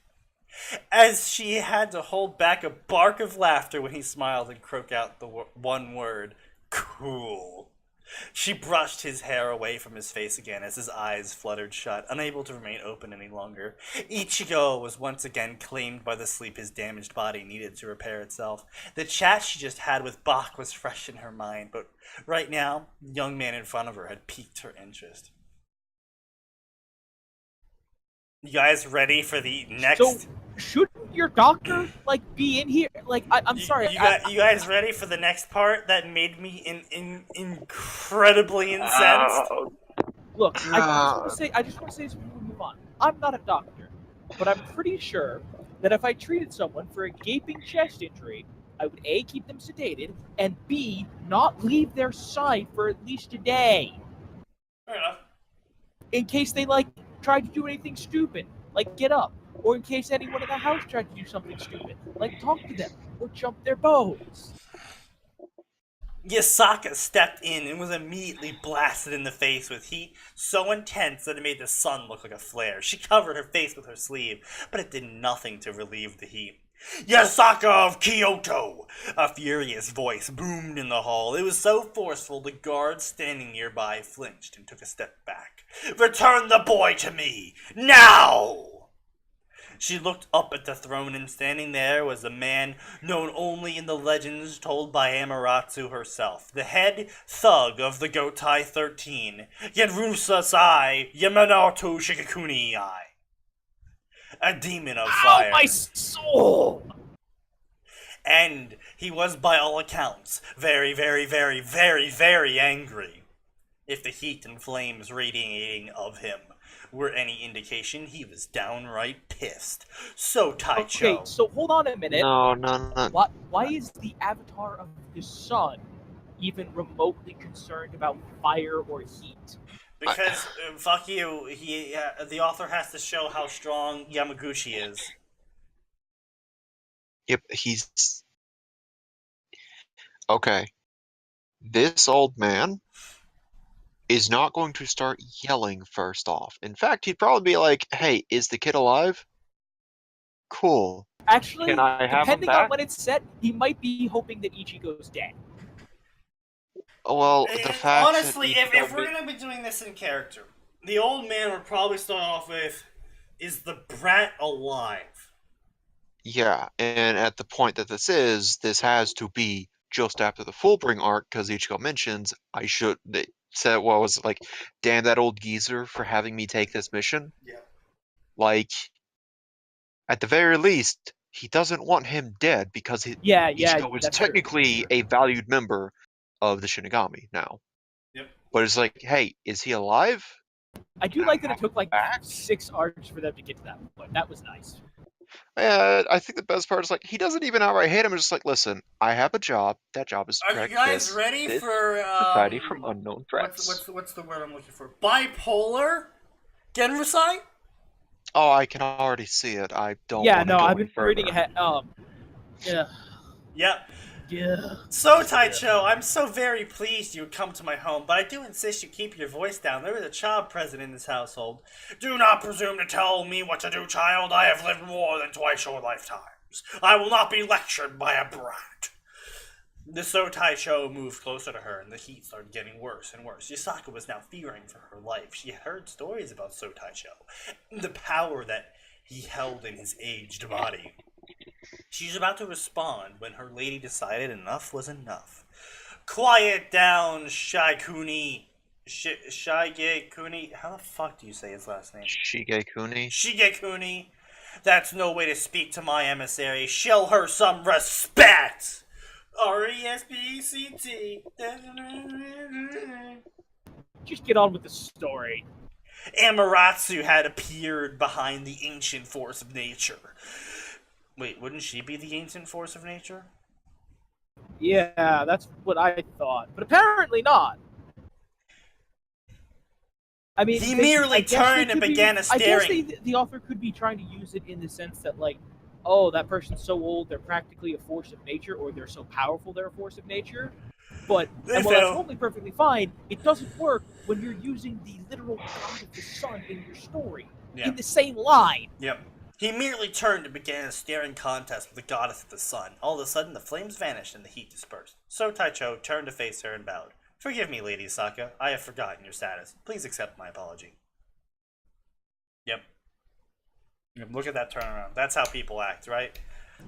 as she had to hold back a bark of laughter when he smiled and croak out the one word, cool. She brushed his hair away from his face again as his eyes fluttered shut, unable to remain open any longer. Ichigo was once again claimed by the sleep his damaged body needed to repair itself. The chat she just had with Bach was fresh in her mind, but right now, the young man in front of her had piqued her interest. You guys ready for the next... So, shouldn't your doctor, like, be in here? Like, I'm sorry. You guys ready for the next part that made me incredibly incensed? Look, I just want to say this before we move on. I'm not a doctor, but I'm pretty sure that if I treated someone for a gaping chest injury, I would A, keep them sedated, and B, not leave their side for at least a day. Fair enough. In case they, like, tried to do anything stupid, like get up. Or in case anyone in the house tried to do something stupid, like talk to them or jump their bows. Yasaka stepped in and was immediately blasted in the face with heat so intense that it made the sun look like a flare. She covered her face with her sleeve, but it did nothing to relieve the heat. Yasaka of Kyoto! A furious voice boomed in the hall. It was so forceful the guards standing nearby flinched and took a step back. Return the boy to me! Now! She looked up at the throne, and standing there was a man known only in the legends told by Amaterasu herself, the head thug of the Gotai 13, Yenrusa Sai Yamanato Shikakuni I. A demon of fire. Ow, my soul! And he was, by all accounts, very, very, very, very, very angry. If the heat and flames radiating of him were any indication, he was downright pissed. So Taicho. Okay, so hold on a minute. No. Why is the avatar of the sun even remotely concerned about fire or heat? Because, fuck you, the author has to show how strong Yamaguchi is. Yep, he's... Okay. This old man is not going to start yelling first off. In fact, he'd probably be like, hey, is the kid alive? Cool. Actually, Can I have him depending back? on when it's set, he might be hoping that Ichigo's dead. Well, the fact honestly, that if we're going to be doing this in character, the old man would probably start off with, is the brat alive? Yeah, and at the point that this has to be just after the Fullbring arc, because Ichigo mentions, they said, what was it, like, damn that old geezer for having me take this mission? Yeah. Like, at the very least, he doesn't want him dead, because Ichigo is technically a valued member of the Shinigami now. Yep. But it's like, hey, is he alive? I do like that it took like 6 arcs for them to get to that point. That was nice. I think the best part is, like, he doesn't even outright hate him. It's just like, listen, I have a job. That job is to Are correct you guys this ready for society from unknown threats. What's the word I'm looking for? Bipolar Genrusai? Oh, I can already see it. I don't. Yeah, no, I've been further. reading ahead. Yeah. Yep. Yeah. So, Taicho, I'm so very pleased you would come to my home, but I do insist you keep your voice down. There is a child present in this household. Do not presume to tell me what to do, child. I have lived more than twice your lifetimes. I will not be lectured by a brat. The So Taicho moved closer to her, and the heat started getting worse and worse. Yasaka was now fearing for her life. She had heard stories about So Taicho, the power that he held in his aged body. She was about to respond when her lady decided enough was enough. Quiet down, Shigekuni. Shigekuni. How the fuck do you say his last name? Shigekuni. Shigekuni. That's no way to speak to my emissary. Show her some respect. R-E-S-P-E-C-T. Just get on with the story. Amaterasu had appeared behind the ancient force of nature. Wait, wouldn't she be the ancient force of nature? Yeah, that's what I thought. But apparently not. I mean, he merely turned and began staring. I guess the author could be trying to use it in the sense that, like, oh, that person's so old, they're practically a force of nature, or they're so powerful, they're a force of nature. But They and while that's fail. totally perfectly fine, it doesn't work when you're using the literal god of the sun in your story in the same line. Yep. He immediately turned and began a staring contest with the goddess of the sun. All of a sudden, the flames vanished and the heat dispersed. So Taicho turned to face her and bowed. Forgive me, Lady Sokka. I have forgotten your status. Please accept my apology. Yep. Look at that turnaround. That's how people act, right?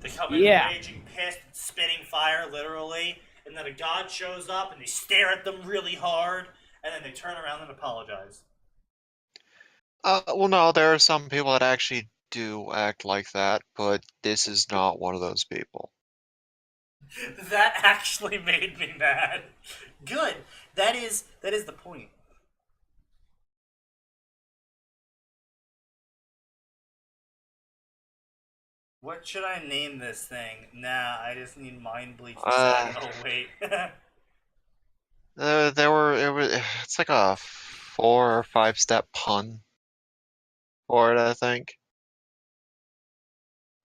They come in raging, pissed, spitting fire, literally, and then a god shows up and they stare at them really hard, and then they turn around and apologize. Well, no, there are some people that actually do act like that, but this is not one of those people. That actually made me mad. Good. That is the point. What should I name this thing? Nah, I just need mind bleach. Oh wait. It's like a 4 or 5 step pun for it, I think.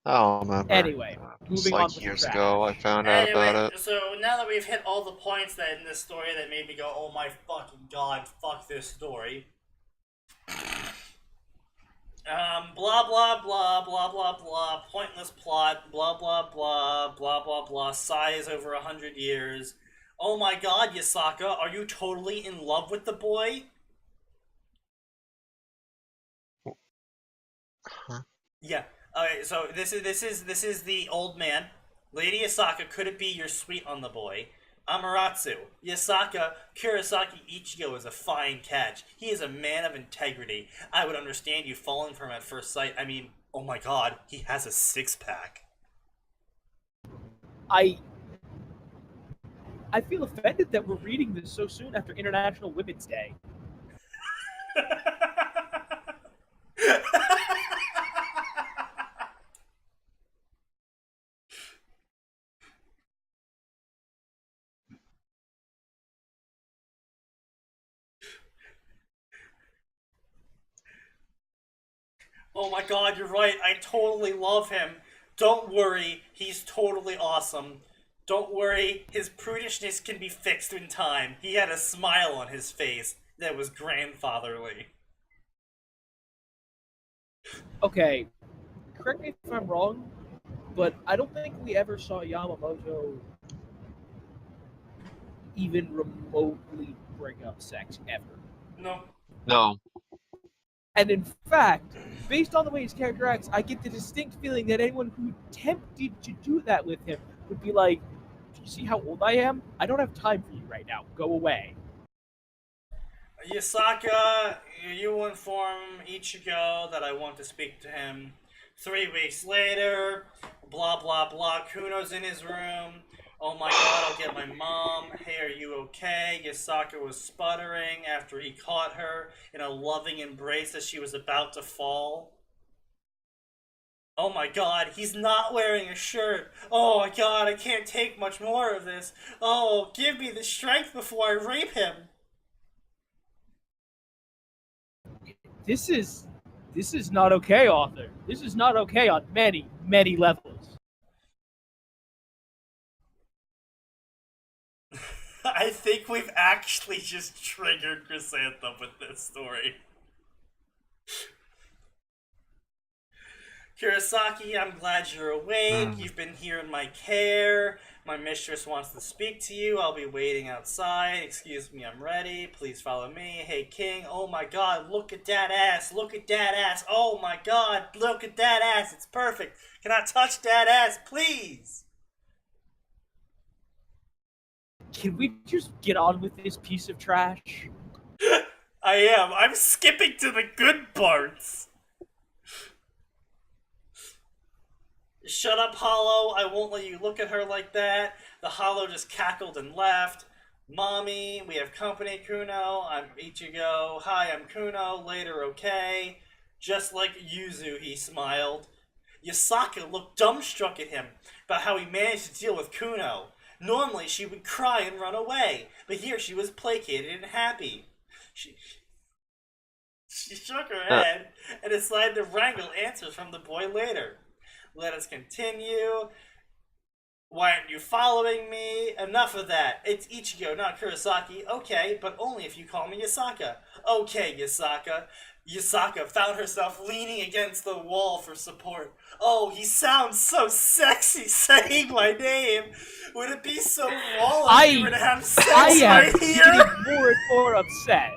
I don't remember. Anyway, It's moving like on with years trash. ago I found out about it. So now that we've hit all the points that in this story that made me go, oh my fucking god, fuck this story. Blah blah blah blah blah blah, pointless plot, blah blah blah, blah blah blah, size over 100 years. Oh my god, Yasaka, are you totally in love with the boy? Huh? Yeah. Alright, so this is the old man. Lady Yasaka, could it be you're sweet on the boy? Amaterasu. Yasaka, Kurosaki Ichigo is a fine catch. He is a man of integrity. I would understand you falling for him at first sight. I mean, oh my god, he has a 6-pack. I feel offended that we're reading this so soon after International Women's Day. Oh my god, you're right. I totally love him. Don't worry, he's totally awesome. Don't worry, his prudishness can be fixed in time. He had a smile on his face that was grandfatherly. Okay, correct me if I'm wrong, but I don't think we ever saw Yamamoto even remotely bring up sex ever. No. No. And in fact, based on the way his character acts, I get the distinct feeling that anyone who attempted to do that with him would be like, do you see how old I am? I don't have time for you right now. Go away. Yasaka, you inform Ichigo that I want to speak to him. 3 weeks later, blah blah blah, Kuno's in his room. Oh my god, I'll get my mom. Hey, are you okay? Yasaka was sputtering after he caught her in a loving embrace as she was about to fall. Oh my god, he's not wearing a shirt. Oh my god, I can't take much more of this. Oh, give me the strength before I rape him. This is not okay, author. This is not okay on many, many levels. I think we've actually just triggered Chrysanthemum with this story. Kurosaki, I'm glad you're awake. You've been here in my care. My mistress wants to speak to you. I'll be waiting outside. Excuse me, I'm ready. Please follow me. Hey, King. Oh my god, look at that ass. Look at that ass. Oh my god, look at that ass. It's perfect. Can I touch that ass, please? Can we just get on with this piece of trash? I am. I'm skipping to the good parts. Shut up, Hollow. I won't let you look at her like that. The Hollow just cackled and left. Mommy, we have company, Kuno. I'm Ichigo. Hi, I'm Kuno. Later, okay. Just like Yuzu, he smiled. Yasaka looked dumbstruck at him about how he managed to deal with Kuno. Normally, she would cry and run away, but here she was placated and happy. She shook her head and decided to wrangle answers from the boy later. Let us continue. Why aren't you following me? Enough of that. It's Ichigo, not Kurosaki. Okay, but only if you call me Yasaka. Okay, Yasaka. Yasaka found herself leaning against the wall for support. Oh, he sounds so sexy saying my name. Would it be so wrong if we were to have sex right here? Getting more and more upset.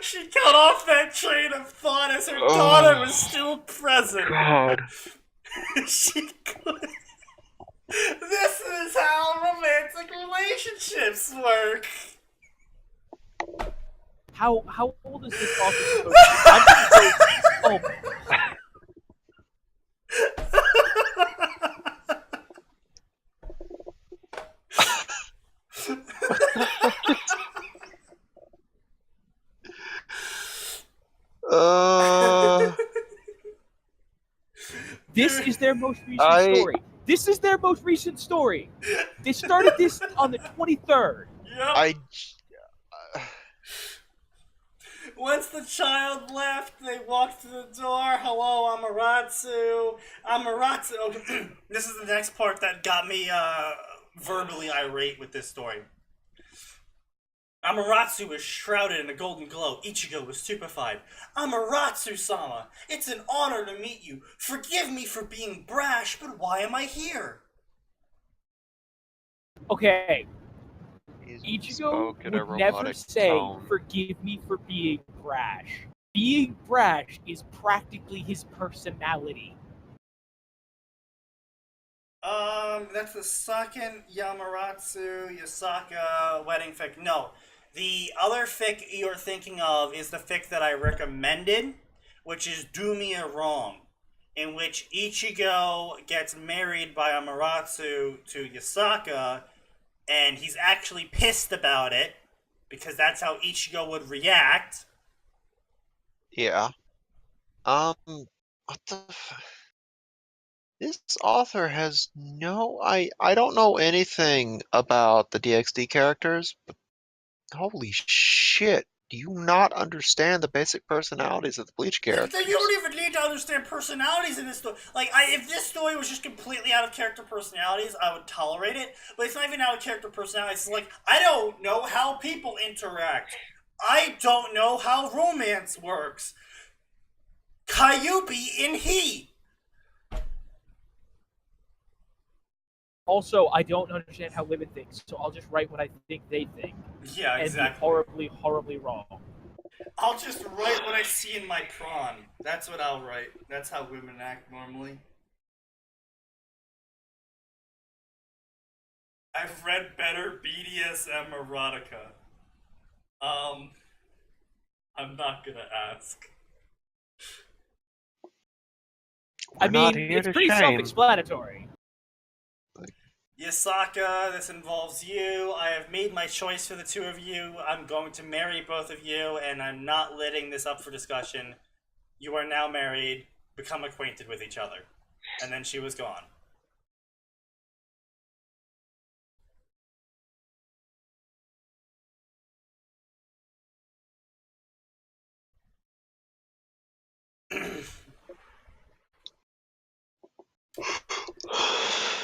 She cut off that train of thought as her daughter was still present. God. She could. This is how romantic relationships work. How old is this author supposed to be? I'm just going, This is their most recent story. This is their most recent story. They started this on the 23rd. Yep. Once the child left, they walked to the door. Hello, Amaterasu. Amaterasu. Okay. This is the next part that got me verbally irate with this story. Amaterasu was shrouded in a golden glow. Ichigo was stupefied. Amaterasu-sama, it's an honor to meet you. Forgive me for being brash, but why am I here? Okay. Ichigo would never say, forgive me for being brash. Being brash is practically his personality. That's the second Yasaka wedding fic. No. The other fic you're thinking of is the fic that I recommended, which is Do Me a Wrong, in which Ichigo gets married by Amaterasu to Yasaka, and he's actually pissed about it, because that's how Ichigo would react. Yeah. What the This author has I don't know anything about the DxD characters, but holy shit, do you not understand the basic personalities of the Bleach characters? You don't even need to understand personalities in this story. Like, if this story was just completely out of character personalities, I would tolerate it. But it's not even out of character personalities. It's like, I don't know how people interact. I don't know how romance works. Kyuubi in he. Also, I don't understand how women think, so I'll just write what I think they think. Yeah, exactly. And be horribly, horribly wrong. I'll just write what I see in my prawn. That's what I'll write. That's how women act normally. I've read better BDSM erotica. I'm not gonna ask. I mean, it's pretty self-explanatory. Yasaka, this involves you. I have made my choice for the two of you. I'm going to marry both of you, and I'm not letting this up for discussion. You are now married. Become acquainted with each other. And then she was gone.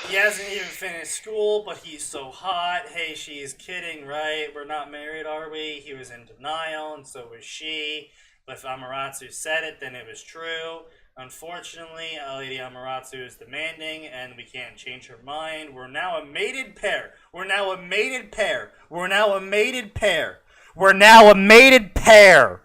He hasn't even finished school, but he's so hot. Hey, she's kidding, right? We're not married, are we? He was in denial, and so was she. But if Amaterasu said it, then it was true. Unfortunately, Lady Amaterasu is demanding, and we can't change her mind. We're now a mated pair. We're now a mated pair. We're now a mated pair. We're now a mated pair.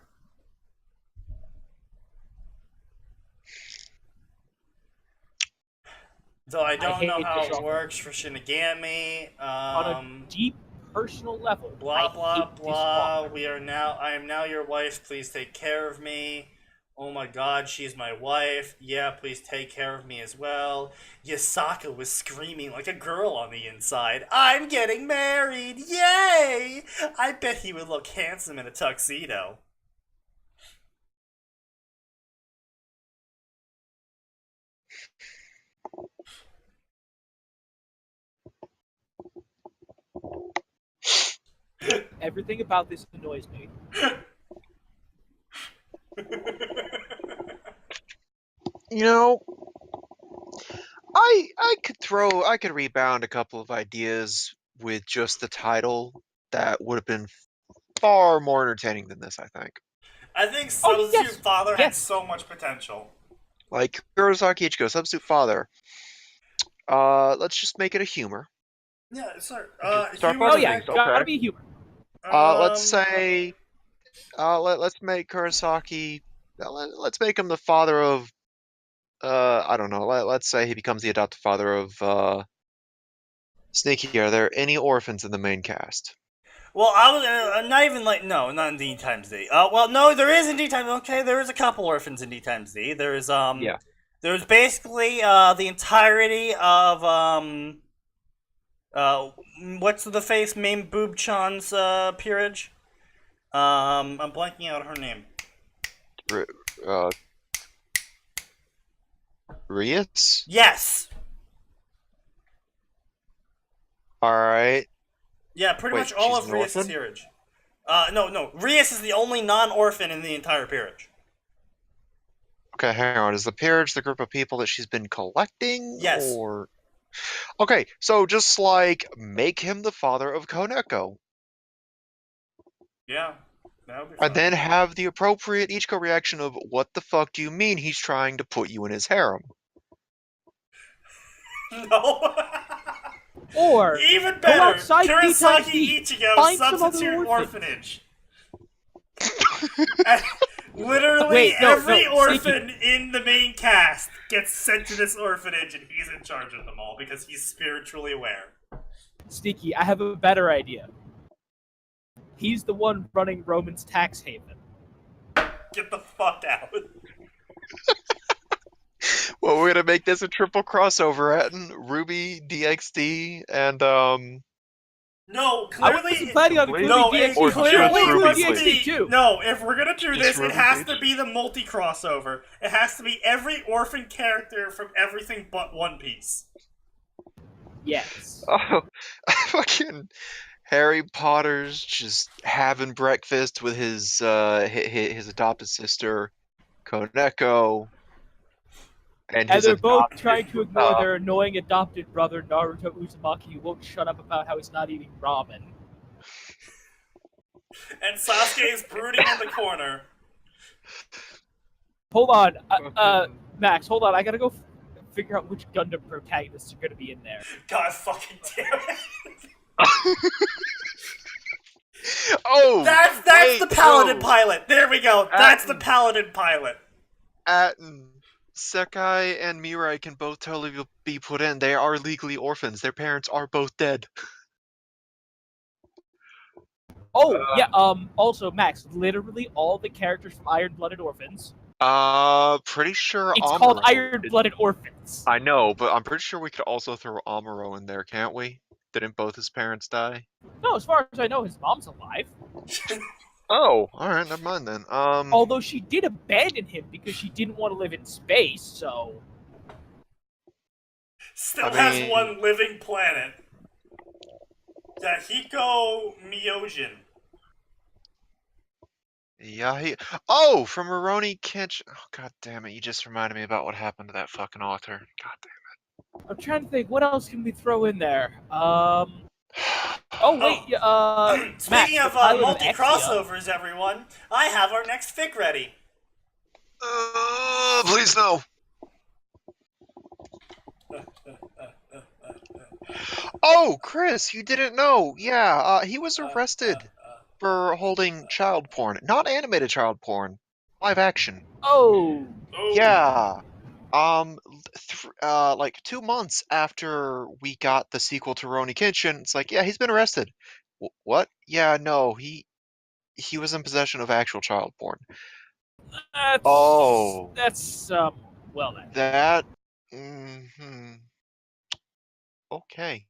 So I don't know how it works for Shinigami. On a deep personal level, blah blah blah. I am now your wife. Please take care of me. Oh my God, she's my wife. Yeah, please take care of me as well. Yasaka was screaming like a girl on the inside. I'm getting married! Yay! I bet he would look handsome in a tuxedo. Everything about this annoys me. You know, I could rebound a couple of ideas with just the title that would have been far more entertaining than this, I think. I think Oh, Substitute yes. Father had Yes. so much potential. Like Kurosaki Ichigo, Substitute Father. Let's just make it a humor. Yeah, sir. Start Humor Oh yeah, things, gotta okay. be humor. Let's say, let's make Kurosaki. Let's make him the father of. I don't know. Let's say he becomes the adopted father of Sneaky. Are there any orphans in the main cast? Well, I was not even like no, not in D times D. Well, no, there is in D times. Okay, there is a couple orphans in D times D. There's Yeah. there's basically the entirety of what's the face main Boob Chan's peerage. I'm blanking out her name. Rias? Yes. All right. Yeah, pretty Wait, much all she's of an Rias' orphan? peerage. No. Rias is the only non-orphan in the entire peerage. Okay, hang on. Is the peerage the group of people that she's been collecting? Yes. Or okay, so just like make him the father of Koneko, Yeah, that would be fun. and then have the appropriate Ichiko reaction of "What the fuck do you mean he's trying to put you in his harem?" No. Or Even go better, outside Kurosaki D-times-D, Ichigo find some substitute other orphanage. And literally Wait, no, every no, orphan in the main cast gets sent to this orphanage, and he's in charge of them all because he's spiritually aware. Sneaky, I have a better idea. He's the one running Roman's tax haven. Get the fuck out. Well, we're gonna make this a triple crossover, Atin. Ruby, DXD, and No, I clearly. wasn't planning on including No, DXD. Or Clearly, just include Ruby, DXD please. too. No, if we're gonna do Just this, it Ruby, has please. to be the multi crossover. It has to be every orphan character from everything but One Piece. Yes. oh, fucking Harry Potter's just having breakfast with his adopted sister, Koneko, and And his they're both adopted trying to ignore their annoying adopted brother, Naruto Uzumaki, who won't shut up about how he's not eating ramen. And Sasuke is brooding in the corner. Hold on, Max, hold on. I gotta go figure out which Gundam protagonists are gonna be in there. God fucking damn it. Oh, That's wait, the Paladin no. pilot. There we go. That's the Paladin pilot. Atin, Sekai and Mirai can both totally be put in. They are legally orphans. Their parents are both dead. Oh, yeah, also, Max, literally all the characters from Iron-Blooded Orphans. Pretty sure It's Amuro called Iron-Blooded Orphans. I know, but I'm pretty sure we could also throw Amuro in there, can't we? Didn't both his parents die? No, as far as I know, his mom's alive. Oh, alright, never mind then. Although she did abandon him because she didn't want to live in space, so... Still I has mean- one living planet. Dahiko Myojin. Yeah, Oh, from Rurouni Kenshin. Oh, god damn it, you just reminded me about what happened to that fucking author. God damn I'm trying to think, what else can we throw in there? Oh, wait, Max, Speaking the of pilot multi Exia. crossovers, everyone, I have our next fic ready. Please no. Oh, Chris, you didn't know. Yeah, he was arrested for holding child porn. Not animated child porn. Live action. Oh, Yeah. Like 2 months after we got the sequel to Rurouni Kenshin, it's like, yeah, he's been arrested. What? Yeah, no, he was in possession of actual child porn. that's... Oh. That's, well then. That... Mm-hmm. Okay.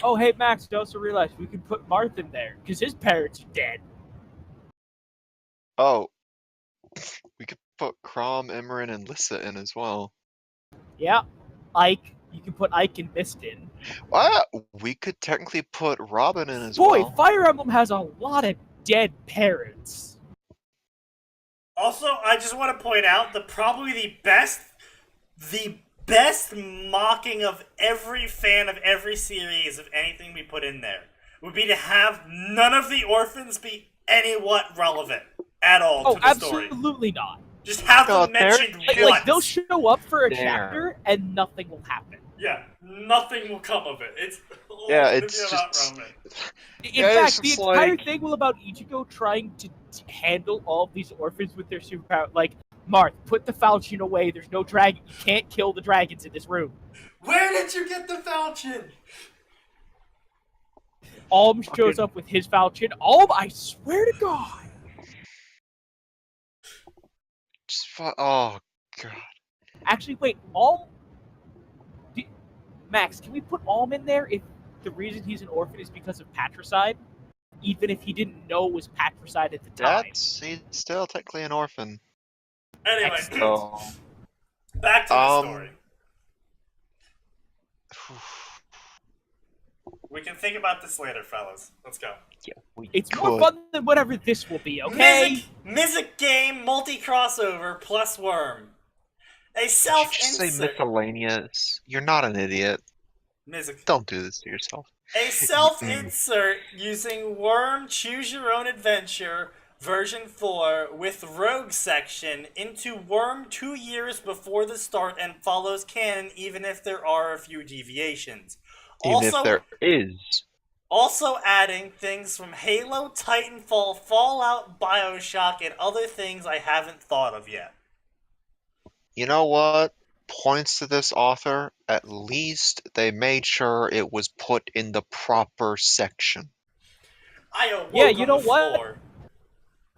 Oh, hey, Max, I also realized we could put Marth in there, because his parents are dead. Oh. We could put Crom, Imran, and Lissa in as well. Yeah, Ike. You can put Ike and Mist in. We could technically put Robin in as Boy, well. Fire Emblem has a lot of dead parents. Also, I just want to point out that probably the best mocking of every fan of every series of anything we put in there would be to have none of the orphans be anywhat relevant at all to the story. Absolutely not. Just have them mentioned once. Like, they'll show up for a chapter and nothing will happen. Yeah, nothing will come of it. It's all it's about just... Roman. In fact, the entire thing will about Ichigo trying to handle all of these orphans with their superpower. Like, Marth, put the falchion away. There's no dragon. You can't kill the dragons in this room. Where did you get the falchion? Alm shows up with his falchion. Alm, I swear to God. Oh, God. Actually, wait, Alm... Max, can we put Alm in there if the reason he's an orphan is because of patricide? Even if he didn't know it was patricide at the time. He's still technically an orphan. Anyway, So, back to the story. We can think about this later, fellas. Let's go. Yeah, it's more fun than whatever this will be, okay? Mizik game, multi-crossover, plus worm. A self-insert... Just say miscellaneous. You're not an idiot. Mizik. Don't do this to yourself. A self-insert using Worm Choose Your Own Adventure version 4 with Rogue section into Worm 2 years before the start and follows canon even if there are a few deviations. Even if there is. Also adding things from Halo, Titanfall, Fallout, Bioshock, and other things I haven't thought of yet. You know what? Points to this author, at least they made sure it was put in the proper section. You know what?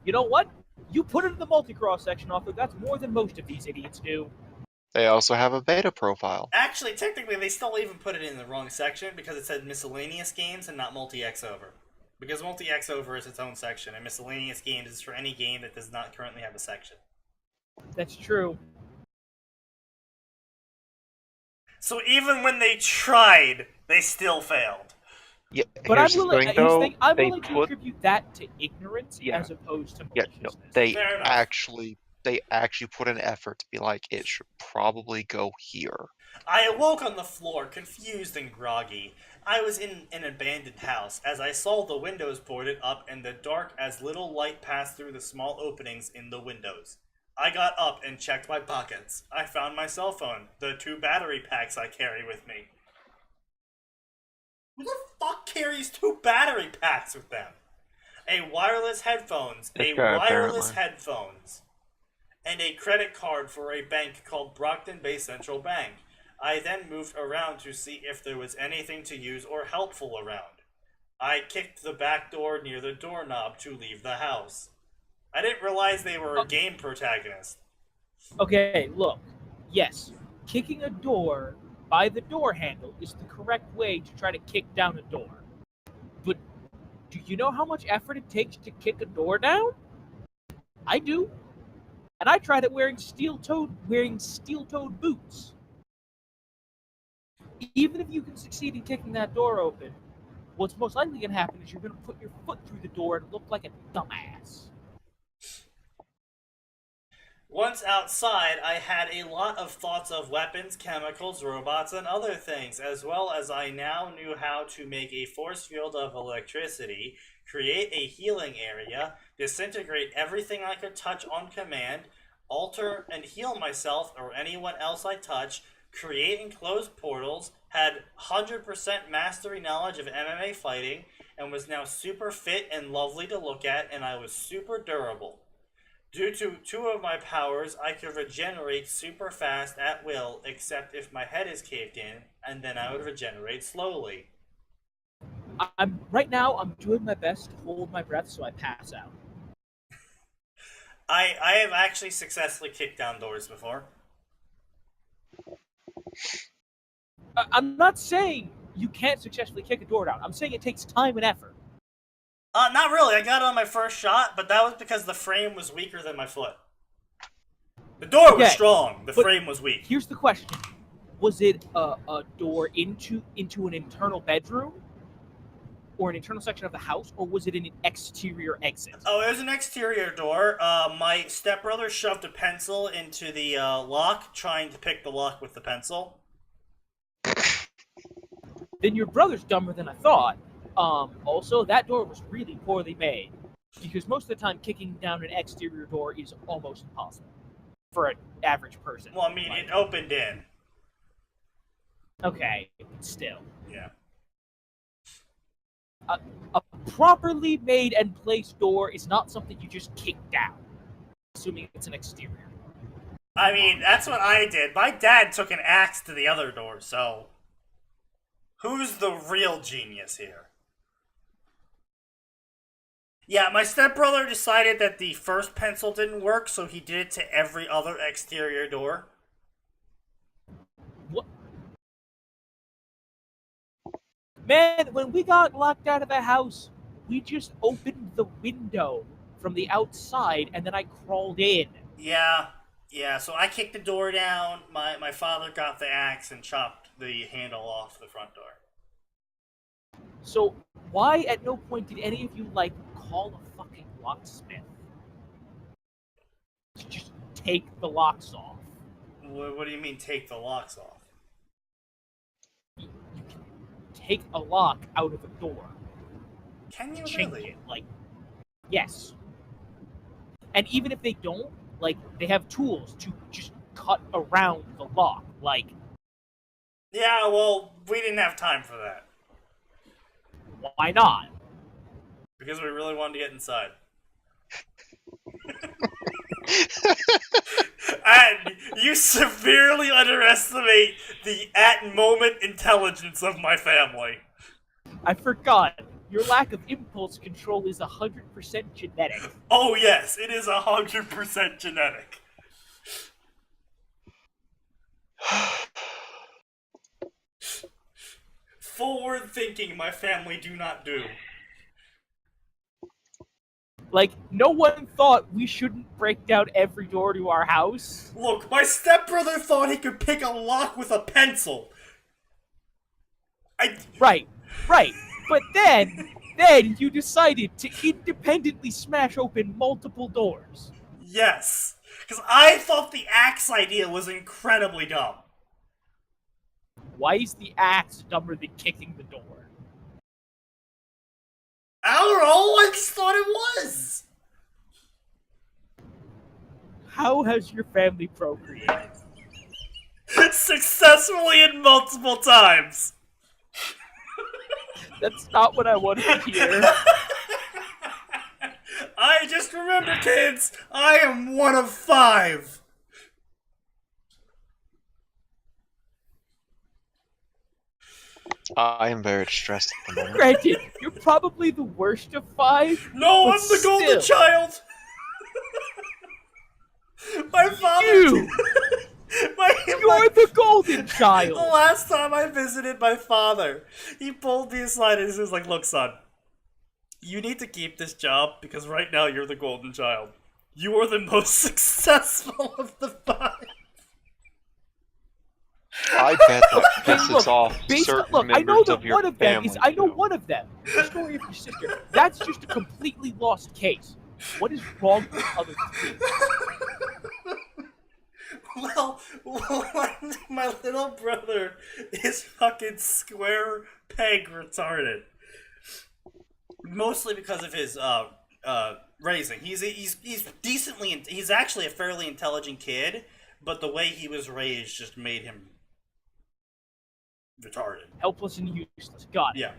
You know what? You put it in the multi-cross section, author. That's more than most of these idiots do. They also have a beta profile. Actually, technically, they still even put it in the wrong section because it said miscellaneous games and not multi-X-over. Because multi-X-over is its own section, and miscellaneous games is for any game that does not currently have a section. That's true. So even when they tried, they still failed. Yeah, but I'm willing to attribute that to ignorance as opposed to maliciousness. They actually put an effort to be like, it should probably go here. I awoke on the floor, confused and groggy. I was in an abandoned house, as I saw the windows boarded up and the dark as little light passed through the small openings in the windows. I got up and checked my pockets. I found my cell phone, the 2 battery packs I carry with me. Who the fuck carries 2 battery packs with them? A wireless headphones, and a credit card for a bank called Brockton Bay Central Bank. I then moved around to see if there was anything to use or helpful around. I kicked the back door near the doorknob to leave the house. I didn't realize they were a game protagonist. Okay, look. Yes, kicking a door by the door handle is the correct way to try to kick down a door. But do you know how much effort it takes to kick a door down? I do. And I tried it wearing steel-toed boots. Even if you can succeed in kicking that door open, what's most likely going to happen is you're going to put your foot through the door and look like a dumbass. Once outside, I had a lot of thoughts of weapons, chemicals, robots, and other things, as well as I now knew how to make a force field of electricity, create a healing area, disintegrate everything I could touch on command, alter and heal myself or anyone else I touch, create and close portals, had 100% mastery knowledge of MMA fighting, and was now super fit and lovely to look at, and I was super durable. Due to 2 of my powers, I could regenerate super fast at will, except if my head is caved in, and then I would regenerate slowly. Right now, I'm doing my best to hold my breath so I pass out. I have actually successfully kicked down doors before. I'm not saying you can't successfully kick a door down. I'm saying it takes time and effort. Not really. I got it on my first shot, but that was because the frame was weaker than my foot. The door was strong. The frame was weak. Here's the question. Was it a door into an internal bedroom? or an internal section of the house, or was it an exterior exit? Oh, it was an exterior door. My stepbrother shoved a pencil into the lock, trying to pick the lock with the pencil. Then your brother's dumber than I thought. Also, that door was really poorly made, because most of the time kicking down an exterior door is almost impossible for an average person. Well, I mean, it opened in. Okay, but still. Yeah. A properly made and placed door is not something you just kick down, assuming it's an exterior. I mean, that's what I did. My dad took an axe to the other door, so... Who's the real genius here? Yeah, my stepbrother decided that the first pencil didn't work, so he did it to every other exterior door. What? Man, when we got locked out of the house, we just opened the window from the outside, and then I crawled in. Yeah, so I kicked the door down, my father got the axe and chopped the handle off the front door. So, why at no point did any of you, call a fucking locksmith to just take the locks off? What do you mean, take the locks off? You can take a lock out of a door. Can you Change really? it, yes. And even if they don't, they have tools to just cut around the lock, Yeah, well, we didn't have time for that. why not? Because we really wanted to get inside. And you severely underestimate the at-moment intelligence of my family. I forgot. Your lack of impulse control is 100% genetic. Oh yes, it is 100% genetic. Forward thinking my family do not do. No one thought we shouldn't break down every door to our house. Look, my stepbrother thought he could pick a lock with a pencil. Right. But then you decided to independently smash open multiple doors. Yes, because I thought the axe idea was incredibly dumb. Why is the axe dumber than kicking the door? I don't know, I just thought it was. How has your family procreated? Successfully and multiple times. That's not what I wanted to hear. I just remember, kids, I am one of 5. I am very distressed at the moment. Granted, you're probably the worst of 5. No, but I'm the golden still. child. My father. You! You're the golden child! The last time I visited my father, he pulled me aside and he was like, "Look, son, you need to keep this job because right now you're the golden child. You are the most successful of the 5." I bet that pisses off certain I know members that of your one of them family. is. I know too. one of them. The story of your sister. That's just a completely lost case. What is wrong with the other 3? Well, my little brother is fucking square peg retarded. Mostly because of his raising. He's decently. He's actually a fairly intelligent kid, but the way he was raised just made him retarded. Helpless and useless. God. Yeah.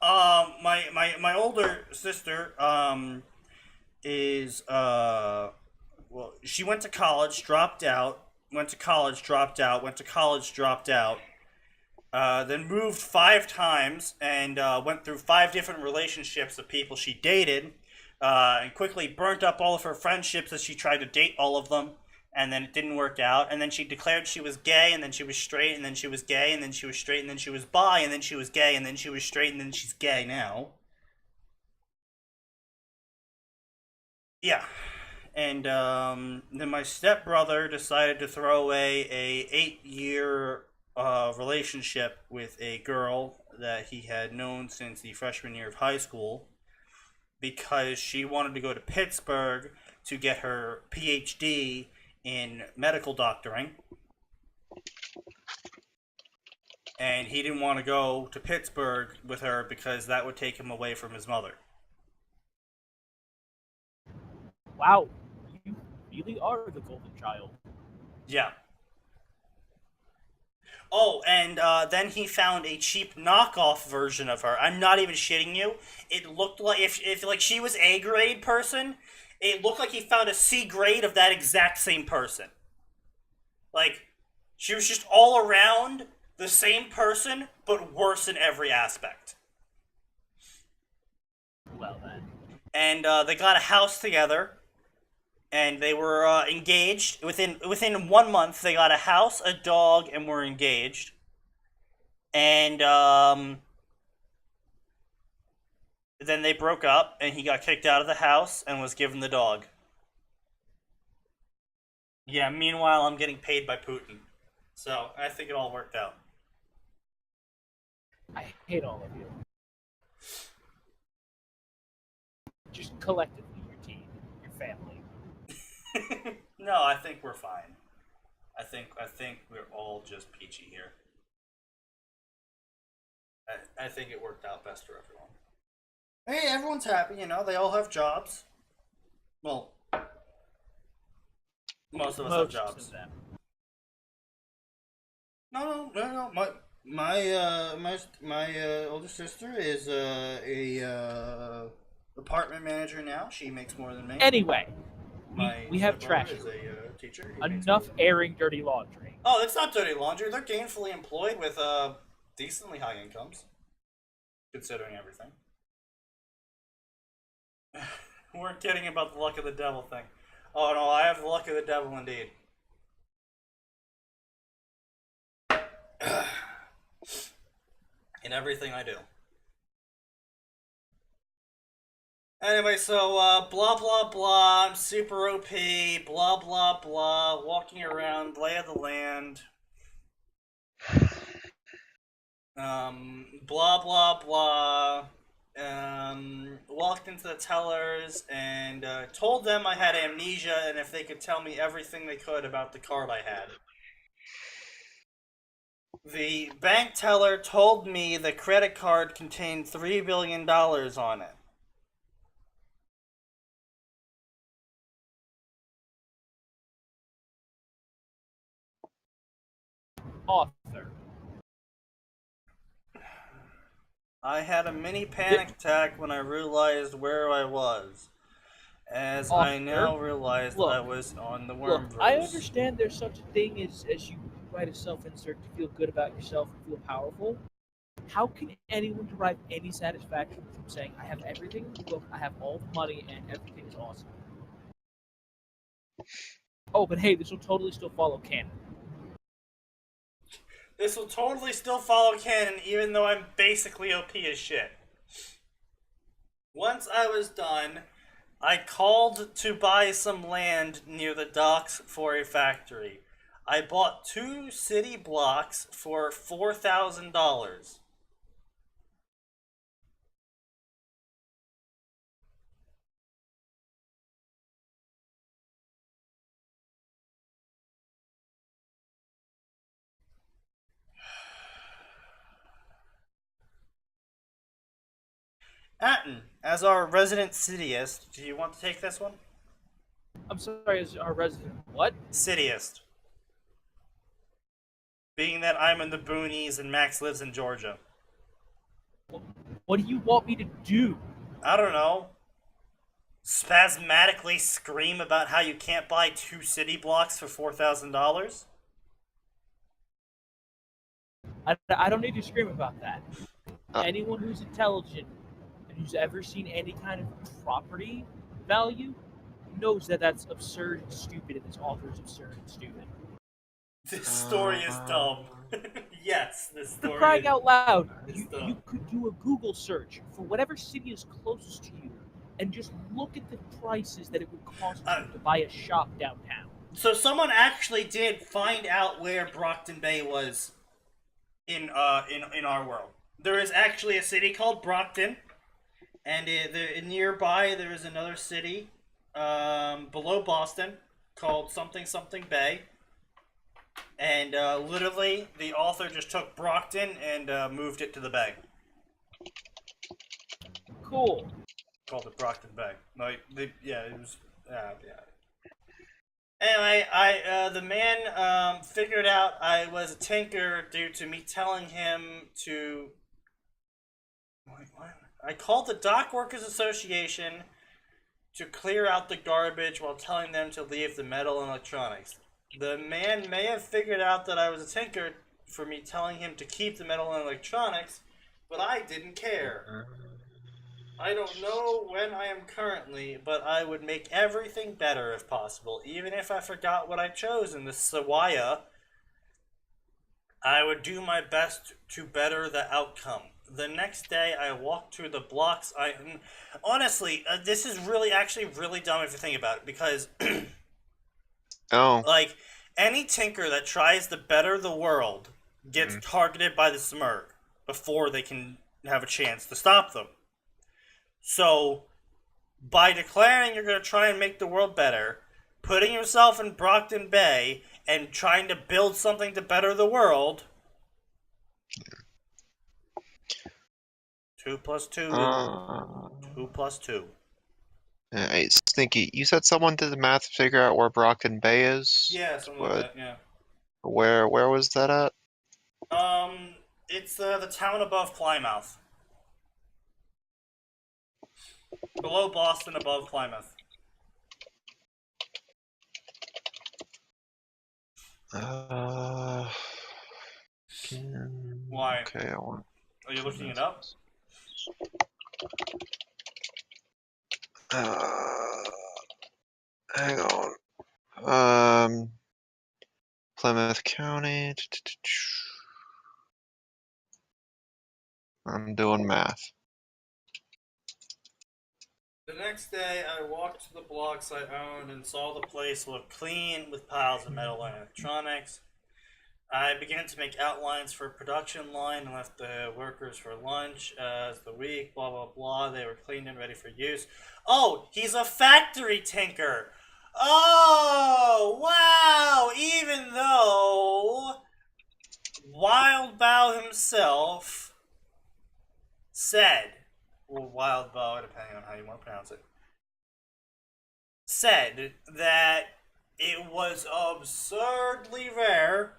My older sister is well, she went to college, dropped out, went to college, dropped out, went to college, dropped out, then moved 5 times and went through 5 different relationships of people she dated, and quickly burnt up all of her friendships as she tried to date all of them, and then it didn't work out, and then she declared she was gay, and then she was straight, and then she was gay, and then she was straight, and then she was bi, and then she was gay, and then she was straight, and then she's gay now. Yeah. And then my stepbrother decided to throw away a 8-year a relationship with a girl that he had known since the freshman year of high school because she wanted to go to Pittsburgh to get her PhD in medical doctoring. And he didn't want to go to Pittsburgh with her because that would take him away from his mother. Wow, you really are the golden child. Yeah. Oh, and then he found a cheap knockoff version of her. I'm not even shitting you. It looked like if like she was A grade person, it looked like he found a C grade of that exact same person. Like she was just all around the same person, but worse in every aspect. Well then. And they got a house together. And they were engaged. Within 1 month, they got a house, a dog, and were engaged. And then they broke up, and he got kicked out of the house and was given the dog. Yeah, meanwhile, I'm getting paid by Putin. So, I think it all worked out. I hate all of you. Just collectively, your team, your family. No, I think we're fine. I think we're all just peachy here. I think it worked out best for everyone. Hey, everyone's happy, you know, they all have jobs. Well, most of us have jobs. Of them. No. My older sister is a apartment manager now. She makes more than me. Anyway, we have trash. Is a teacher. Enough airing dirty laundry. Oh, that's not dirty laundry. They're gainfully employed with decently high incomes, considering everything. We're kidding about the luck of the devil thing. Oh no, I have the luck of the devil indeed. In everything I do. Anyway, so, blah blah blah, I'm super OP, blah blah blah, walking around, lay of the land. Blah blah blah. Walked into the tellers and told them I had amnesia and if they could tell me everything they could about the card I had. The bank teller told me the credit card contained $3 billion on it. Author. I had a mini panic attack when I realized where I was. As I now realize that I was on the Wormverse. I understand there's such a thing as you write a self-insert to feel good about yourself and feel powerful. How can anyone derive any satisfaction from saying, I have everything in the book, I have all the money, and everything is awesome? Oh, but hey, this will totally still follow canon. This will totally still follow canon, even though I'm basically OP as shit. Once I was done, I called to buy some land near the docks for a factory. I bought 2 city blocks for $4,000. Atin, as our resident cityist, do you want to take this one? I'm sorry, as our resident what? Cityist. Being that I'm in the boonies and Max lives in Georgia. What do you want me to do? I don't know. Spasmodically scream about how you can't buy 2 city blocks for $4,000? I don't need to scream about that. Anyone who's intelligent and who's ever seen any kind of property value knows that that's absurd and stupid, and this author is absurd and stupid. This story is dumb. Yes, this story. For crying out loud, you dumb. could do a Google search for whatever city is closest to you and just look at the prices that it would cost you to buy a shop downtown. So someone actually did find out where Brockton Bay was in our world. There is actually a city called Brockton, and nearby there is another city below Boston called something something Bay. And literally, the author just took Brockton and moved it to the Bay. Cool. Called it Brockton Bay. It was. Yeah. Anyway, the man figured out I was a tinker due to me telling him to. Wait, what? I called the Dock Workers Association to clear out the garbage while telling them to leave the metal and electronics. The man may have figured out that I was a tinker for me telling him to keep the metal and electronics, but I didn't care. I don't know when I am currently, but I would make everything better if possible. Even if I forgot what I chose in the Sawaya, I would do my best to better the outcome. The next day, I walked through the blocks. Honestly, this is actually really dumb if you think about it, because like any tinker that tries to better the world gets targeted by the Smurg before they can have a chance to stop them. So, by declaring you're going to try and make the world better, putting yourself in Brockton Bay, and trying to build something to better the world. 2 plus 2. 2 plus 2. Hey, Sneaky, you said someone did the math to figure out where Brockton Bay is? Yeah, something like that, yeah. Where was that at? It's the town above Plymouth. Below Boston, above Plymouth. Why? Okay, I want. Are you looking it up? Hang on. Plymouth County. I'm doing math. The next day, I walked to the blocks I owned and saw the place look clean with piles of metal and electronics. I began to make outlines for a production line and left the workers for lunch as the week, blah, blah, blah. They were cleaned and ready for use. Oh, he's a factory tinker. Oh, wow. Even though Wild Bow himself said, well, Wild Bow, depending on how you want to pronounce it, said that it was absurdly rare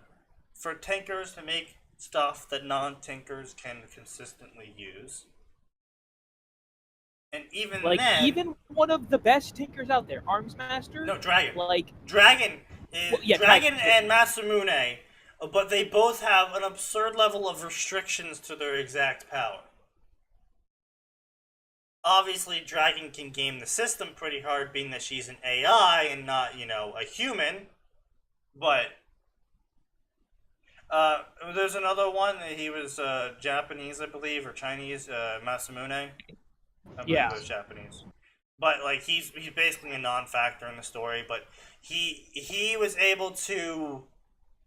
for tinkers to make stuff that non-tinkers can consistently use. And even then... even one of the best tinkers out there, Armsmaster... No, Dragon. Like... Dragon. Dragon Dragon. and Masamune, but they both have an absurd level of restrictions to their exact power. Obviously, Dragon can game the system pretty hard, being that she's an AI and not, a human. But... there's another one. He was Japanese, I believe, or Chinese. Masamune. I believe it was Japanese. But he's basically a non-factor in the story. But he was able to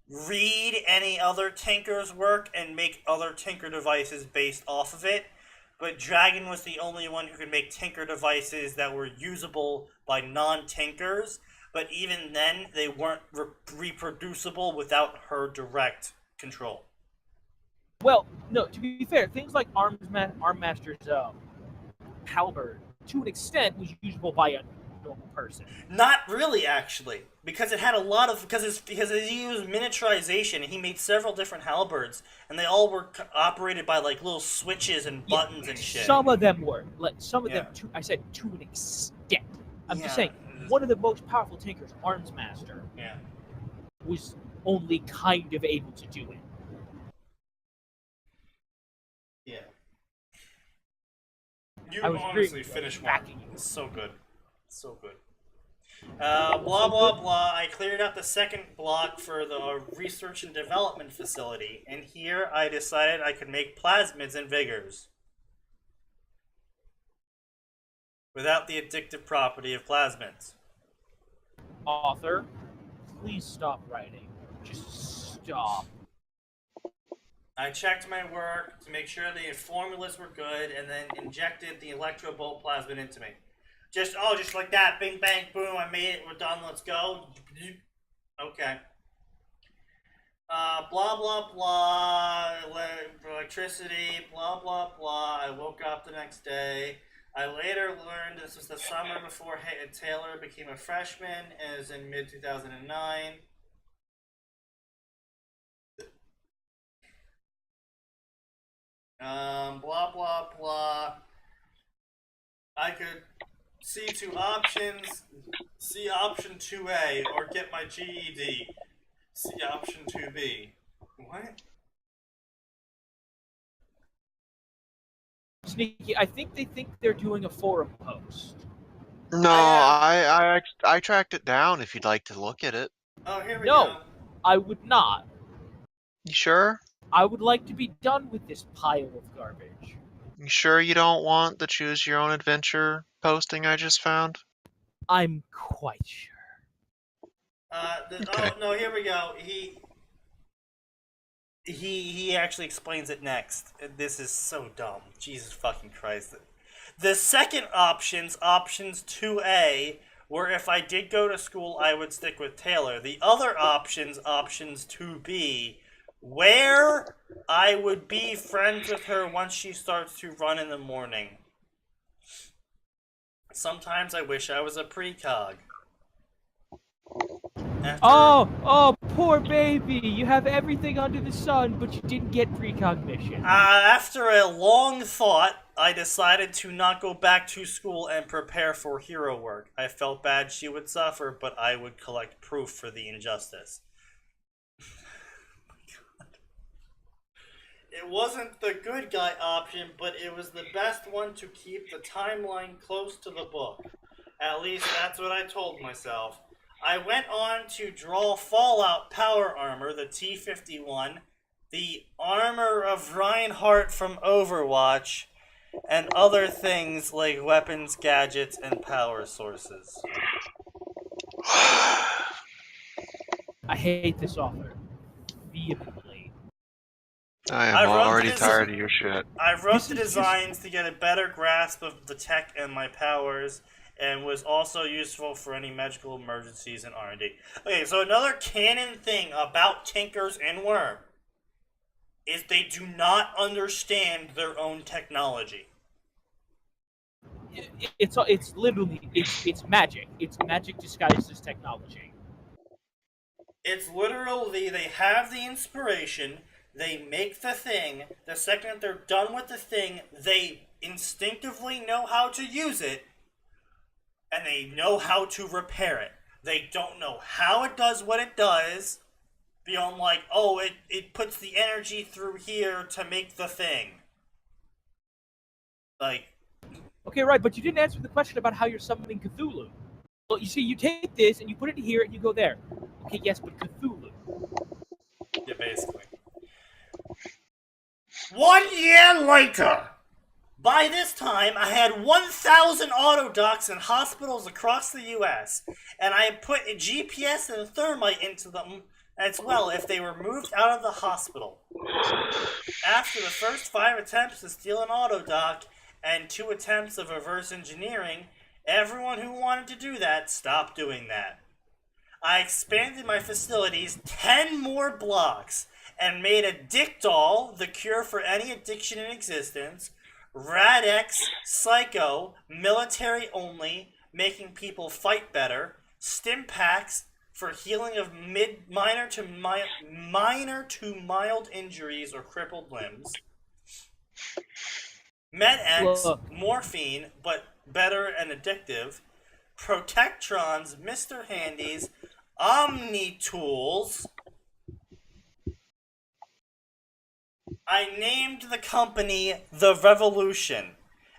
read any other tinker's work and make other tinker devices based off of it. But Dragon was the only one who could make tinker devices that were usable by non-tinkers. But even then, they weren't reproducible without her direct control. Well, no, to be fair, things like Armmaster's halberd, to an extent, was usable by a normal person. Not really, actually. Because it had a lot of... Because he used miniaturization, and he made several different halberds, and they all were operated by, little switches and buttons and shit. Some of them were. Them, I said to an extent. I'm just saying, one of the most powerful tinkers, Armsmaster, was only kind of able to do it. Yeah. You honestly finished one. It's so good. So good. Blah, blah, blah. I cleared out the second block for the research and development facility, and here I decided I could make plasmids and vigors without the addictive property of plasmids. Author, please stop writing. Just stop. I checked my work to make sure the formulas were good, and then injected the electrobolt plasmid into me. Just like that, bing, bang, boom, I made it, we're done, let's go. Okay. Blah, blah, blah, electricity, blah, blah, blah. I woke up the next day. I later learned this was the summer before Taylor became a freshman, as in mid-2009. Blah, blah, blah. I could see two options. See option 2A, or get my GED. See option 2B. What? Sneaky, I think they think they're doing a forum post. No, I tracked it down if you'd like to look at it. Oh, here we No, go. I would not. You sure? I would like to be done with this pile of garbage. You sure you don't want the choose your own adventure posting I just found? I'm quite sure. Okay. Oh, no, here we go. He actually explains it next. This is so dumb. Jesus fucking Christ. The second options 2A, were if I did go to school, I would stick with Taylor. The other options 2B, where I would be friends with her once she starts to run in the morning. Sometimes I wish I was a precog. Oh, poor baby. You have everything under the sun, but you didn't get precognition. After a long thought, I decided to not go back to school and prepare for hero work. I felt bad she would suffer, but I would collect proof for the injustice. It wasn't the good guy option, but it was the best one to keep the timeline close to the book. At least that's what I told myself. I went on to draw Fallout Power Armor, the T-51, the armor of Reinhardt from Overwatch, and other things like weapons, gadgets, and power sources. I hate this author vehemently. I am already tired of your shit. I wrote the designs to get a better grasp of the tech and my powers, and was also useful for any magical emergencies and R&D. Okay, so another canon thing about Tinkers and Worm is they do not understand their own technology. It's literally magic. It's magic disguised as technology. It's literally they have the inspiration, they make the thing, the second they're done with the thing, they instinctively know how to use it, and they know how to repair it. They don't know how it does what it does, beyond like, oh, it puts the energy through here to make the thing. Like... Okay, right, but you didn't answer the question about how you're summoning Cthulhu. Well, you see, you take this, and you put it here, and you go there. Okay, yes, but Cthulhu. Yeah, basically. 1 year later! By this time, I had 1,000 autodocs in hospitals across the U.S., and I had put a GPS and thermite into them as well if they were moved out of the hospital. After the first 5 attempts to steal an autodoc and 2 attempts of reverse engineering, everyone who wanted to do that stopped doing that. I expanded my facilities 10 more blocks and made a dick doll, the cure for any addiction in existence, Radex, Psycho, military only, making people fight better, stim packs for healing of minor to mild injuries or crippled limbs, Med-X, morphine, but better and addictive, Protectrons, Mr. Handies, Omni-Tools. I named the company The Revolution,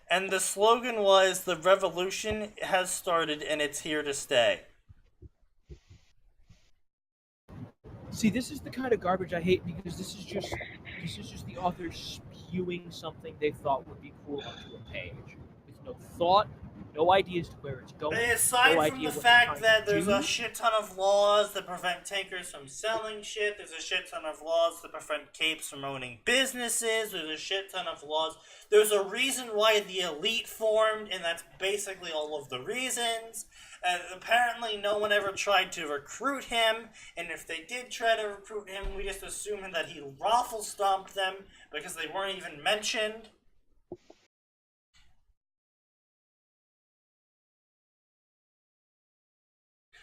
and the slogan was, "The revolution has started and it's here to stay." See, this is the kind of garbage I hate, because this is just the author spewing something they thought would be cool onto a page, with no thought, no idea as to where it's going. Aside no from idea the what fact they're trying that to there's do. a shit ton of laws that prevent tankers from selling shit, there's a shit ton of laws that prevent capes from owning businesses, there's a shit ton of laws. There's a reason why the elite formed, and that's basically all of the reasons. Apparently no one ever tried to recruit him, and if they did try to recruit him, we just assumed that he raffle stomped them because they weren't even mentioned.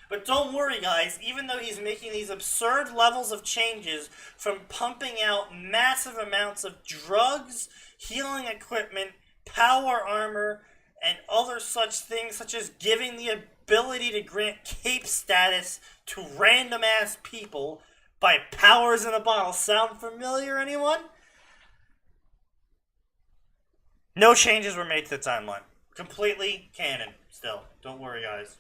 But don't worry, guys, even though he's making these absurd levels of changes, from pumping out massive amounts of drugs, healing equipment, power armor, and other such things, such as giving the ability to grant cape status to random-ass people by powers in a bottle. Sound familiar, anyone? No changes were made to the timeline. Completely canon, still. Don't worry, guys.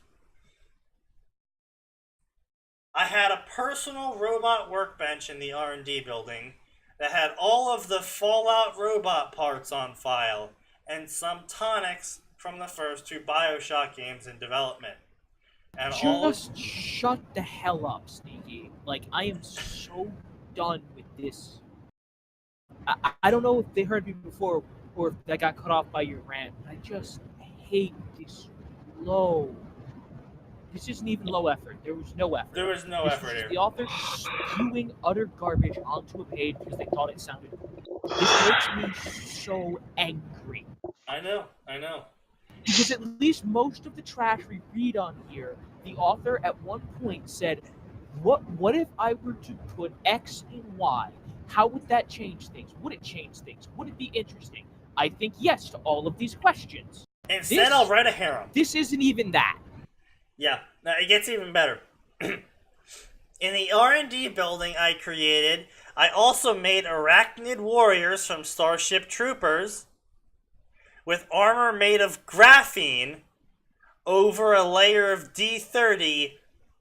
I had a personal robot workbench in the R&D building that had all of the Fallout robot parts on file and some tonics from the first 2 BioShock games in development. And Just shut the hell up, Sneaky. Like, I am so done with this. I don't know if they heard me before or if I got cut off by your rant. I just hate this low. This isn't even low effort. There was no effort. There was no This effort was here. the author spewing utter garbage onto a page because they thought it sounded cool. This makes me so angry. I know. Because at least most of the trash we read on here, the author at one point said, what if I were to put X in Y? How would that change things? Would it change things? Would it be interesting? I think yes to all of these questions. Instead, I'll write a harem. This isn't even that. Yeah, it gets even better. In the R&D building I created, I also made arachnid warriors from Starship Troopers with armor made of graphene over a layer of D30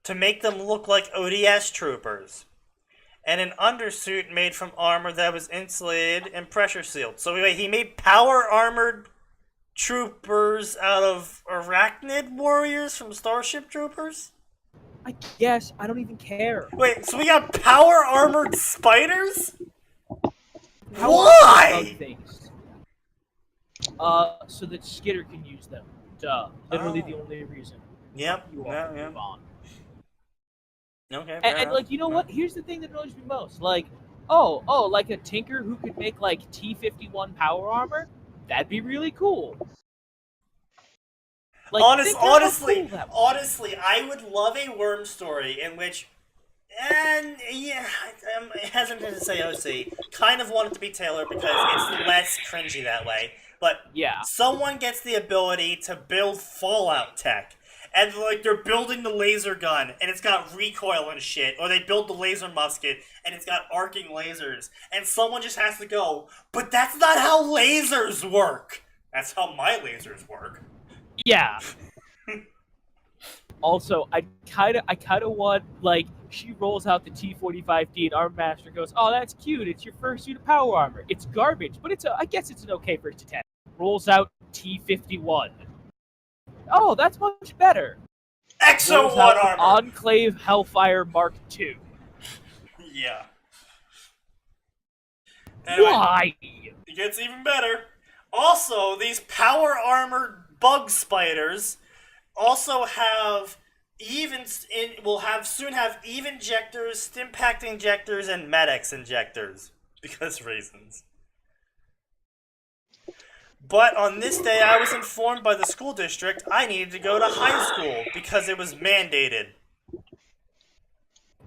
to make them look like ODS troopers, and an undersuit made from armor that was insulated and pressure sealed. So anyway, he made power armored troopers out of arachnid warriors from Starship Troopers? I guess. I don't even care. Wait, so we got power armored spiders? How Why? Things. So that Skitter can use them. Duh. Literally the only reason. Yep. You all can move on. Okay. And like, you know what? Here's the thing that annoys me most. Like, oh, like a tinker who could make like T-51 power armor? That'd be really cool. Like, honestly, I would love a worm story in which, and yeah, I'm hesitant to say OC. Kind of want it to be Taylor because it's less cringy that way. But yeah, someone gets the ability to build Fallout tech, and like they're building the laser gun, and it's got recoil and shit, or they build the laser musket, and it's got arcing lasers, and someone just has to go, but that's not how lasers work. That's how my lasers work. Yeah. Also, I kind of want, like, she rolls out the T-45D and Arm Master goes, oh, that's cute. It's your first suit of power armor. It's garbage, but I guess it's an okay first attempt. Rolls out T-51. Oh, that's much better. Exo 1 armor. Enclave Hellfire Mark II. Yeah. Anyway, why? It gets even better. Also, these power armored bug spiders also have soon have Eve injectors, Stimpact injectors, and Med-X injectors because reasons. But on this day, I was informed by the school district I needed to go to high school because it was mandated.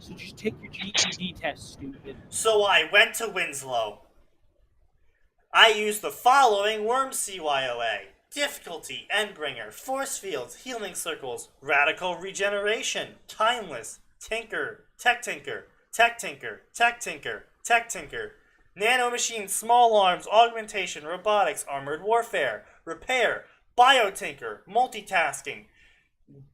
So just take your GED test, stupid. So I went to Winslow. I used the following worm CYOA. Difficulty, Endbringer, Force Fields, Healing Circles, Radical Regeneration, Timeless, Tinker, Tech Tinker, Tech Tinker, Tech Tinker, Tech Tinker, Nanomachine, Small Arms, Augmentation, Robotics, Armored Warfare, Repair, Biotinker, Multitasking,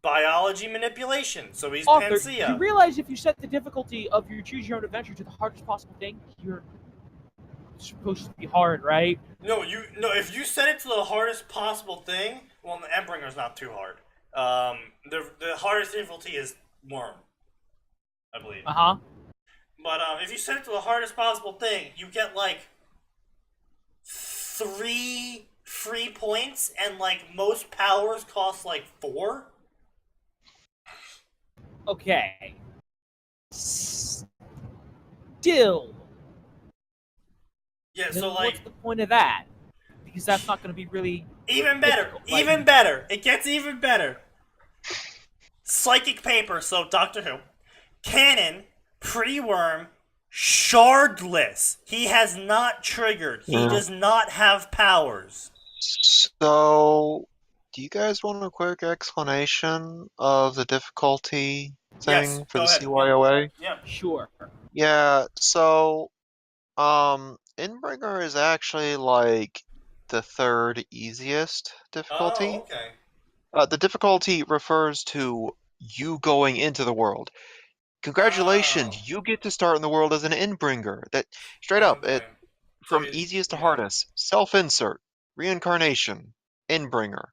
Biology Manipulation, so he's Author, Panacea. you realize if you set the difficulty of your Choose Your Own Adventure to the hardest possible thing, you're supposed to be hard, right? No, if you set it to the hardest possible thing, Well, the Endbringer's not too hard. The hardest difficulty is Worm, I believe. Uh-huh. But if you set it to the hardest possible thing, you get like 3 free points, and like most powers cost like 4. Okay. Still. Yeah, Then so like what's the point of that? Because that's not going to be really even better, difficult, like- even better. It gets even better. Psychic paper. So Doctor Who, canon, Pretty Worm, shardless. He has not triggered. He does not have powers. So, do you guys want a quick explanation of the difficulty thing Yes, for go the ahead. CYOA? Yeah. Sure. Yeah, so, Endbringer is actually like the third easiest difficulty. Oh, okay. The difficulty refers to you going into the world. Congratulations, Oh. you get to start in the world as an Endbringer. That straight up, Okay. from So, easiest to yeah. hardest: self-insert, reincarnation, Endbringer,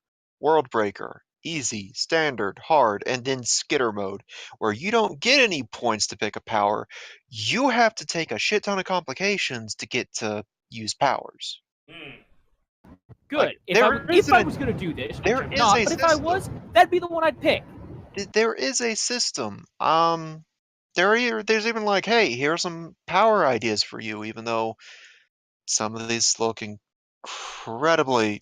Worldbreaker, easy, standard, hard, and then skitter mode, where you don't get any points to pick a power. You have to take a shit ton of complications to get to use powers. Hmm. Good. Like, If I was going to do this, which there I'm is not, a but if I system. was, that'd be the one I'd pick. There is a system. There's even like, hey, here are some power ideas for you, even though some of these look incredibly.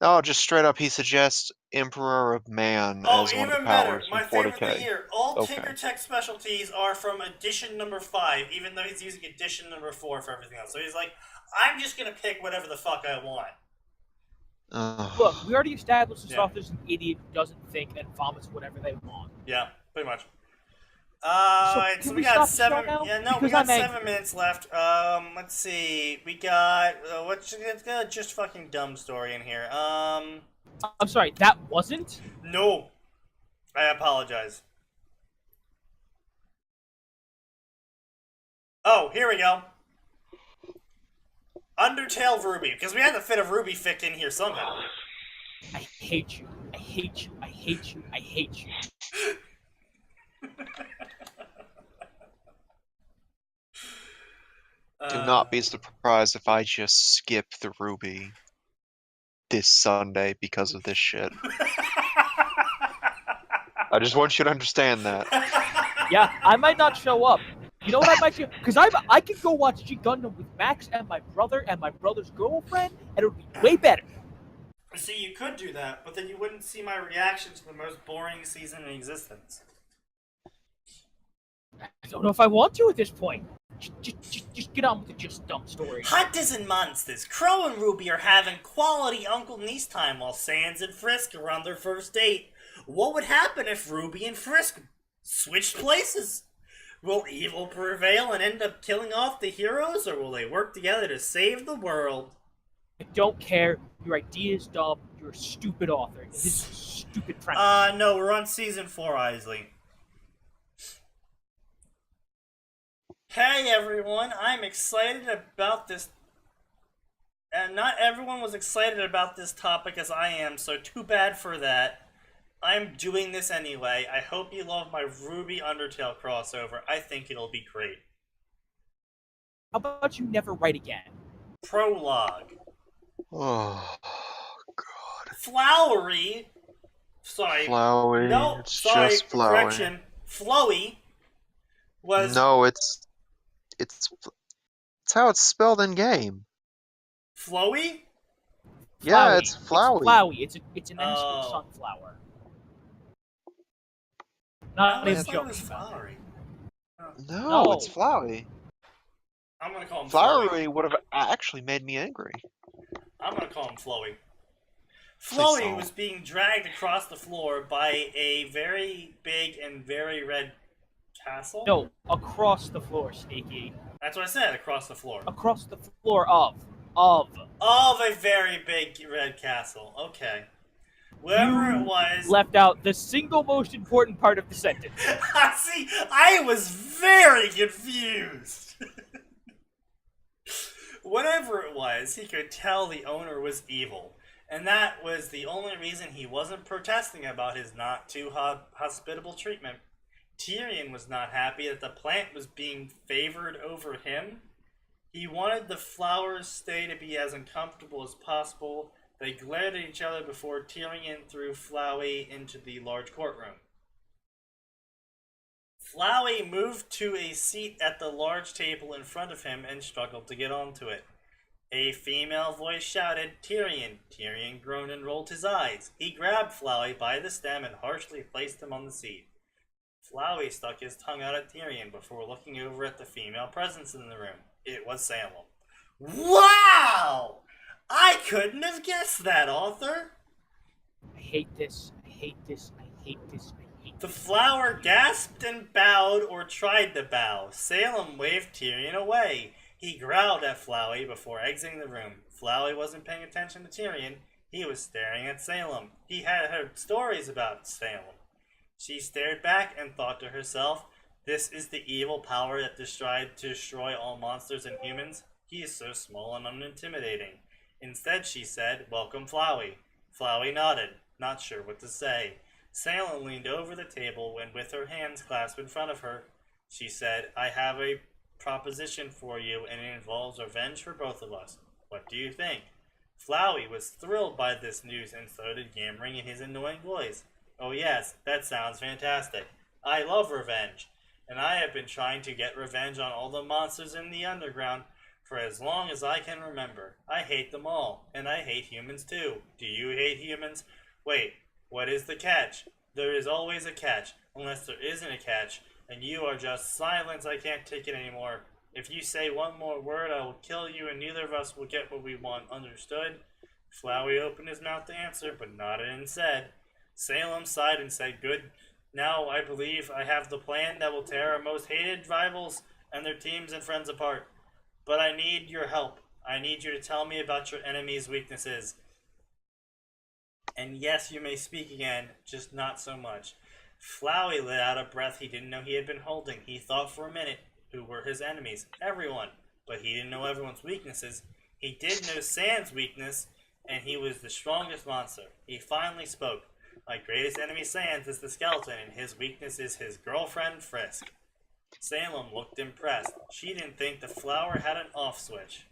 Oh, just straight up, he suggests Emperor of Man Oh, as one of the even better. powers My from favorite 40K. thing here. All Okay. Tinkertech specialties are from edition number 5, even though he's using edition number 4 for everything else. So he's like, I'm just going to pick whatever the fuck I want. Look, we already established this Yeah. author's an idiot who doesn't think and vomits whatever they want. Yeah, pretty much. So, Alright, so can we we got stop the 7. show now? Yeah, no, we Because got I'm 7 angry. minutes left. Let's see. We got it's got a just fucking dumb story in here. I'm sorry, that wasn't? No. I apologize. Oh, here we go. Undertale Ruby, because we had to fit a Ruby fic in here somehow. I hate you. I hate you. I hate you. I hate you. Do not be surprised if I just skip the Ruby this Sunday because of this shit. I just want you to understand that. Yeah, I might not show up. You know what I might do? Because I could go watch G Gundam with Max and my brother's girlfriend, and it would be way better. See, you could do that, but then you wouldn't see my reaction to the most boring season in existence. I don't know if I want to at this point. Just get on with the just dumb story. Hunters and monsters, Crow and Ruby are having quality uncle-niece time while Sans and Frisk are on their first date. What would happen if Ruby and Frisk switched places? Will evil prevail and end up killing off the heroes, or will they work together to save the world? I don't care. Your idea is dumb. You're a stupid author. This is a stupid premise. No, we're on season 4, Isley. Hey everyone, I'm excited about this. And not everyone was excited about this topic as I am, so too bad for that. I'm doing this anyway. I hope you love my Ruby Undertale crossover. I think it'll be great. How about you never write again? Prologue. Oh, God. Flowery. Sorry. Flowey. No, It's sorry. just Flowey. Correction. Flowy was. No, it's how it's spelled in game. Flowy? Yeah, it's Flowey. It's Flowey. It's an instant Oh. sunflower. I Not always even thought it was joking about it. flowery. No, No. it's Flowey. I'm gonna call him Flowy. Flowery would have actually made me angry. I'm gonna call him Flowy. Please Flowy don't. was being dragged across the floor by a very big and very red castle. No, across the floor, Sneaky. That's what I said, across the floor. Across the floor of. Of a very big red castle. Okay. Whatever it was. Left out the single most important part of the sentence. See, I was very confused. Whatever it was, he could tell the owner was evil. And that was the only reason he wasn't protesting about his not too hospitable treatment. Tyrion was not happy that the plant was being favored over him. He wanted the flowers' stay to be as uncomfortable as possible. They glared at each other before Tyrion threw Flowey into the large courtroom. Flowey moved to a seat at the large table in front of him and struggled to get onto it. A female voice shouted, "Tyrion!" Tyrion groaned and rolled his eyes. He grabbed Flowey by the stem and harshly placed him on the seat. Flowey stuck his tongue out at Tyrion before looking over at the female presence in the room. It was Salem. Wow! I couldn't have guessed that, author! I hate this. I hate this. I hate this. I hate The this. flower gasped and bowed or tried to bow. Salem waved Tyrion away. He growled at Flowey before exiting the room. Flowey wasn't paying attention to Tyrion. He was staring at Salem. He had heard stories about Salem. She stared back and thought to herself, "This is the evil power that tried to destroy all monsters and humans. He is so small and unintimidating." Instead, she said, "Welcome, Flowey." Flowey nodded, not sure what to say. Salem leaned over the table and with her hands clasped in front of her, she said, "I have a proposition for you and it involves revenge for both of us. What do you think?" Flowey was thrilled by this news and started yammering in his annoying voice. "Oh yes, that sounds fantastic. I love revenge, and I have been trying to get revenge on all the monsters in the underground for as long as I can remember. I hate them all, and I hate humans too. Do you hate humans? Wait, what is the catch? There is always a catch, unless there isn't a catch, and you are just silence. I can't take it anymore. If you say one more word, I will kill you, and neither of us will get what we want. Understood?" Flowey opened his mouth to answer, but nodded and said. Salem sighed and said, "Good. Now I believe I have the plan that will tear our most hated rivals and their teams and friends apart. But I need your help. I need you to tell me about your enemy's weaknesses. And yes, you may speak again, just not so much." Flowey let out a breath he didn't know he had been holding. He thought for a minute. Who were his enemies? Everyone. But he didn't know everyone's weaknesses. He did know Sand's weakness, and he was the strongest monster. He finally spoke. "My greatest enemy, Sans, is the skeleton, and his weakness is his girlfriend, Frisk." Salem looked impressed. She didn't think the flower had an off switch.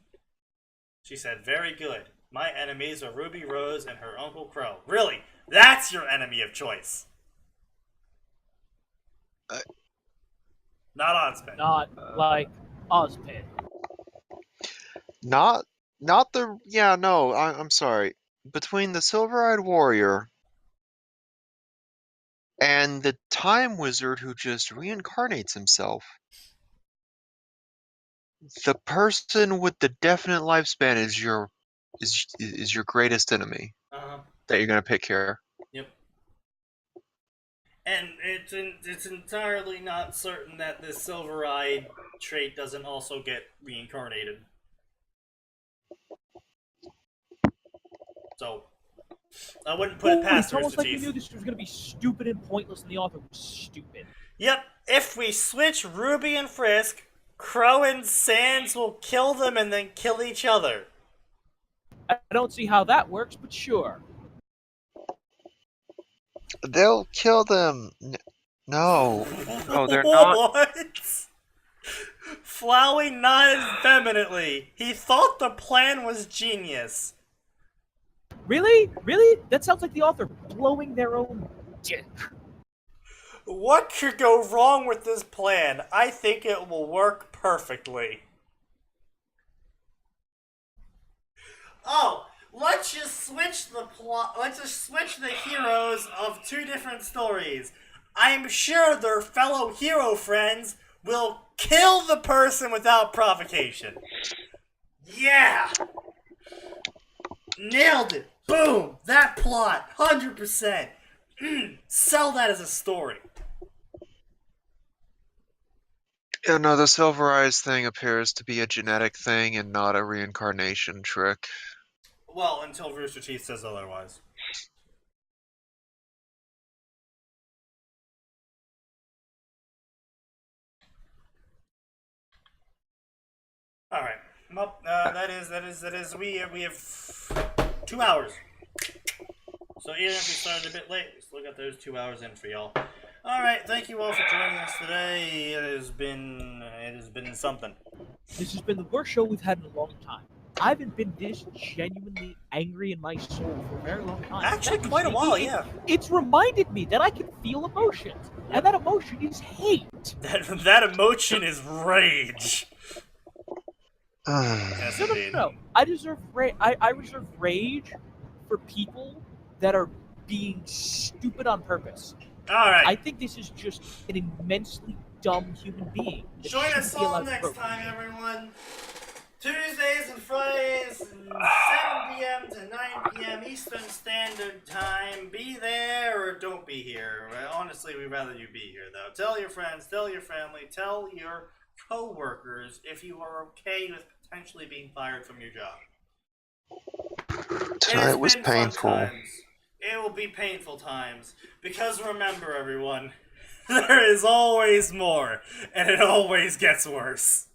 She said, "Very good. My enemies are Ruby Rose and her Uncle Crow." "Really? That's your enemy of choice?" Not Ozpin. Not like Ozpin. Not the no. I'm sorry. Between the Silver-Eyed Warrior and the Time Wizard who just reincarnates himself, the person with the definite lifespan is your greatest enemy that you're gonna pick here. Yep. And it's entirely not certain that this silver-eyed trait doesn't also get reincarnated. So, I wouldn't put it past It's almost like Rooster we Teeth. knew this was going to be stupid and pointless, and the author was stupid. Yep, if we switch Ruby and Frisk, Crow and Sans will kill them and then kill each other. I don't see how that works, but sure. They'll kill them. No, they're not. What? Flowey nodded vehemently. He thought the plan was genius. Really? Really? That sounds like the author blowing their own dick. What could go wrong with this plan? I think it will work perfectly. Oh, let's just switch the plot. Let's just switch the heroes of two different stories. I'm sure their fellow hero friends will kill the person without provocation. Yeah! Nailed it! Boom! That plot! 100%! Sell that as a story. Yeah, no, the Silver Eyes thing appears to be a genetic thing and not a reincarnation trick. Well, until Rooster Teeth says otherwise. All right. Well, that is. We have 2 hours. So even if we started a bit late, we still got those 2 hours in for y'all. All right, thank you all for joining us today. It has been something. This has been the worst show we've had in a long time. I haven't been this genuinely angry in my soul for a very long time. Actually, quite a while, yeah. It's reminded me that I can feel emotions, and that emotion is hate. That emotion is rage. Yes, indeed. No. I reserve rage for people that are being stupid on purpose. All right. I think this is just an immensely dumb human being. Join us all next time, everyone. Tuesdays and Fridays, 7 p.m. to 9 p.m. Eastern Standard Time. Be there or don't be here. Honestly, we'd rather you be here, though. Tell your friends, tell your family, tell your co-workers if you are okay with potentially being fired from your job. Tonight was painful. It will be painful times. Because remember, everyone, there is always more, and it always gets worse.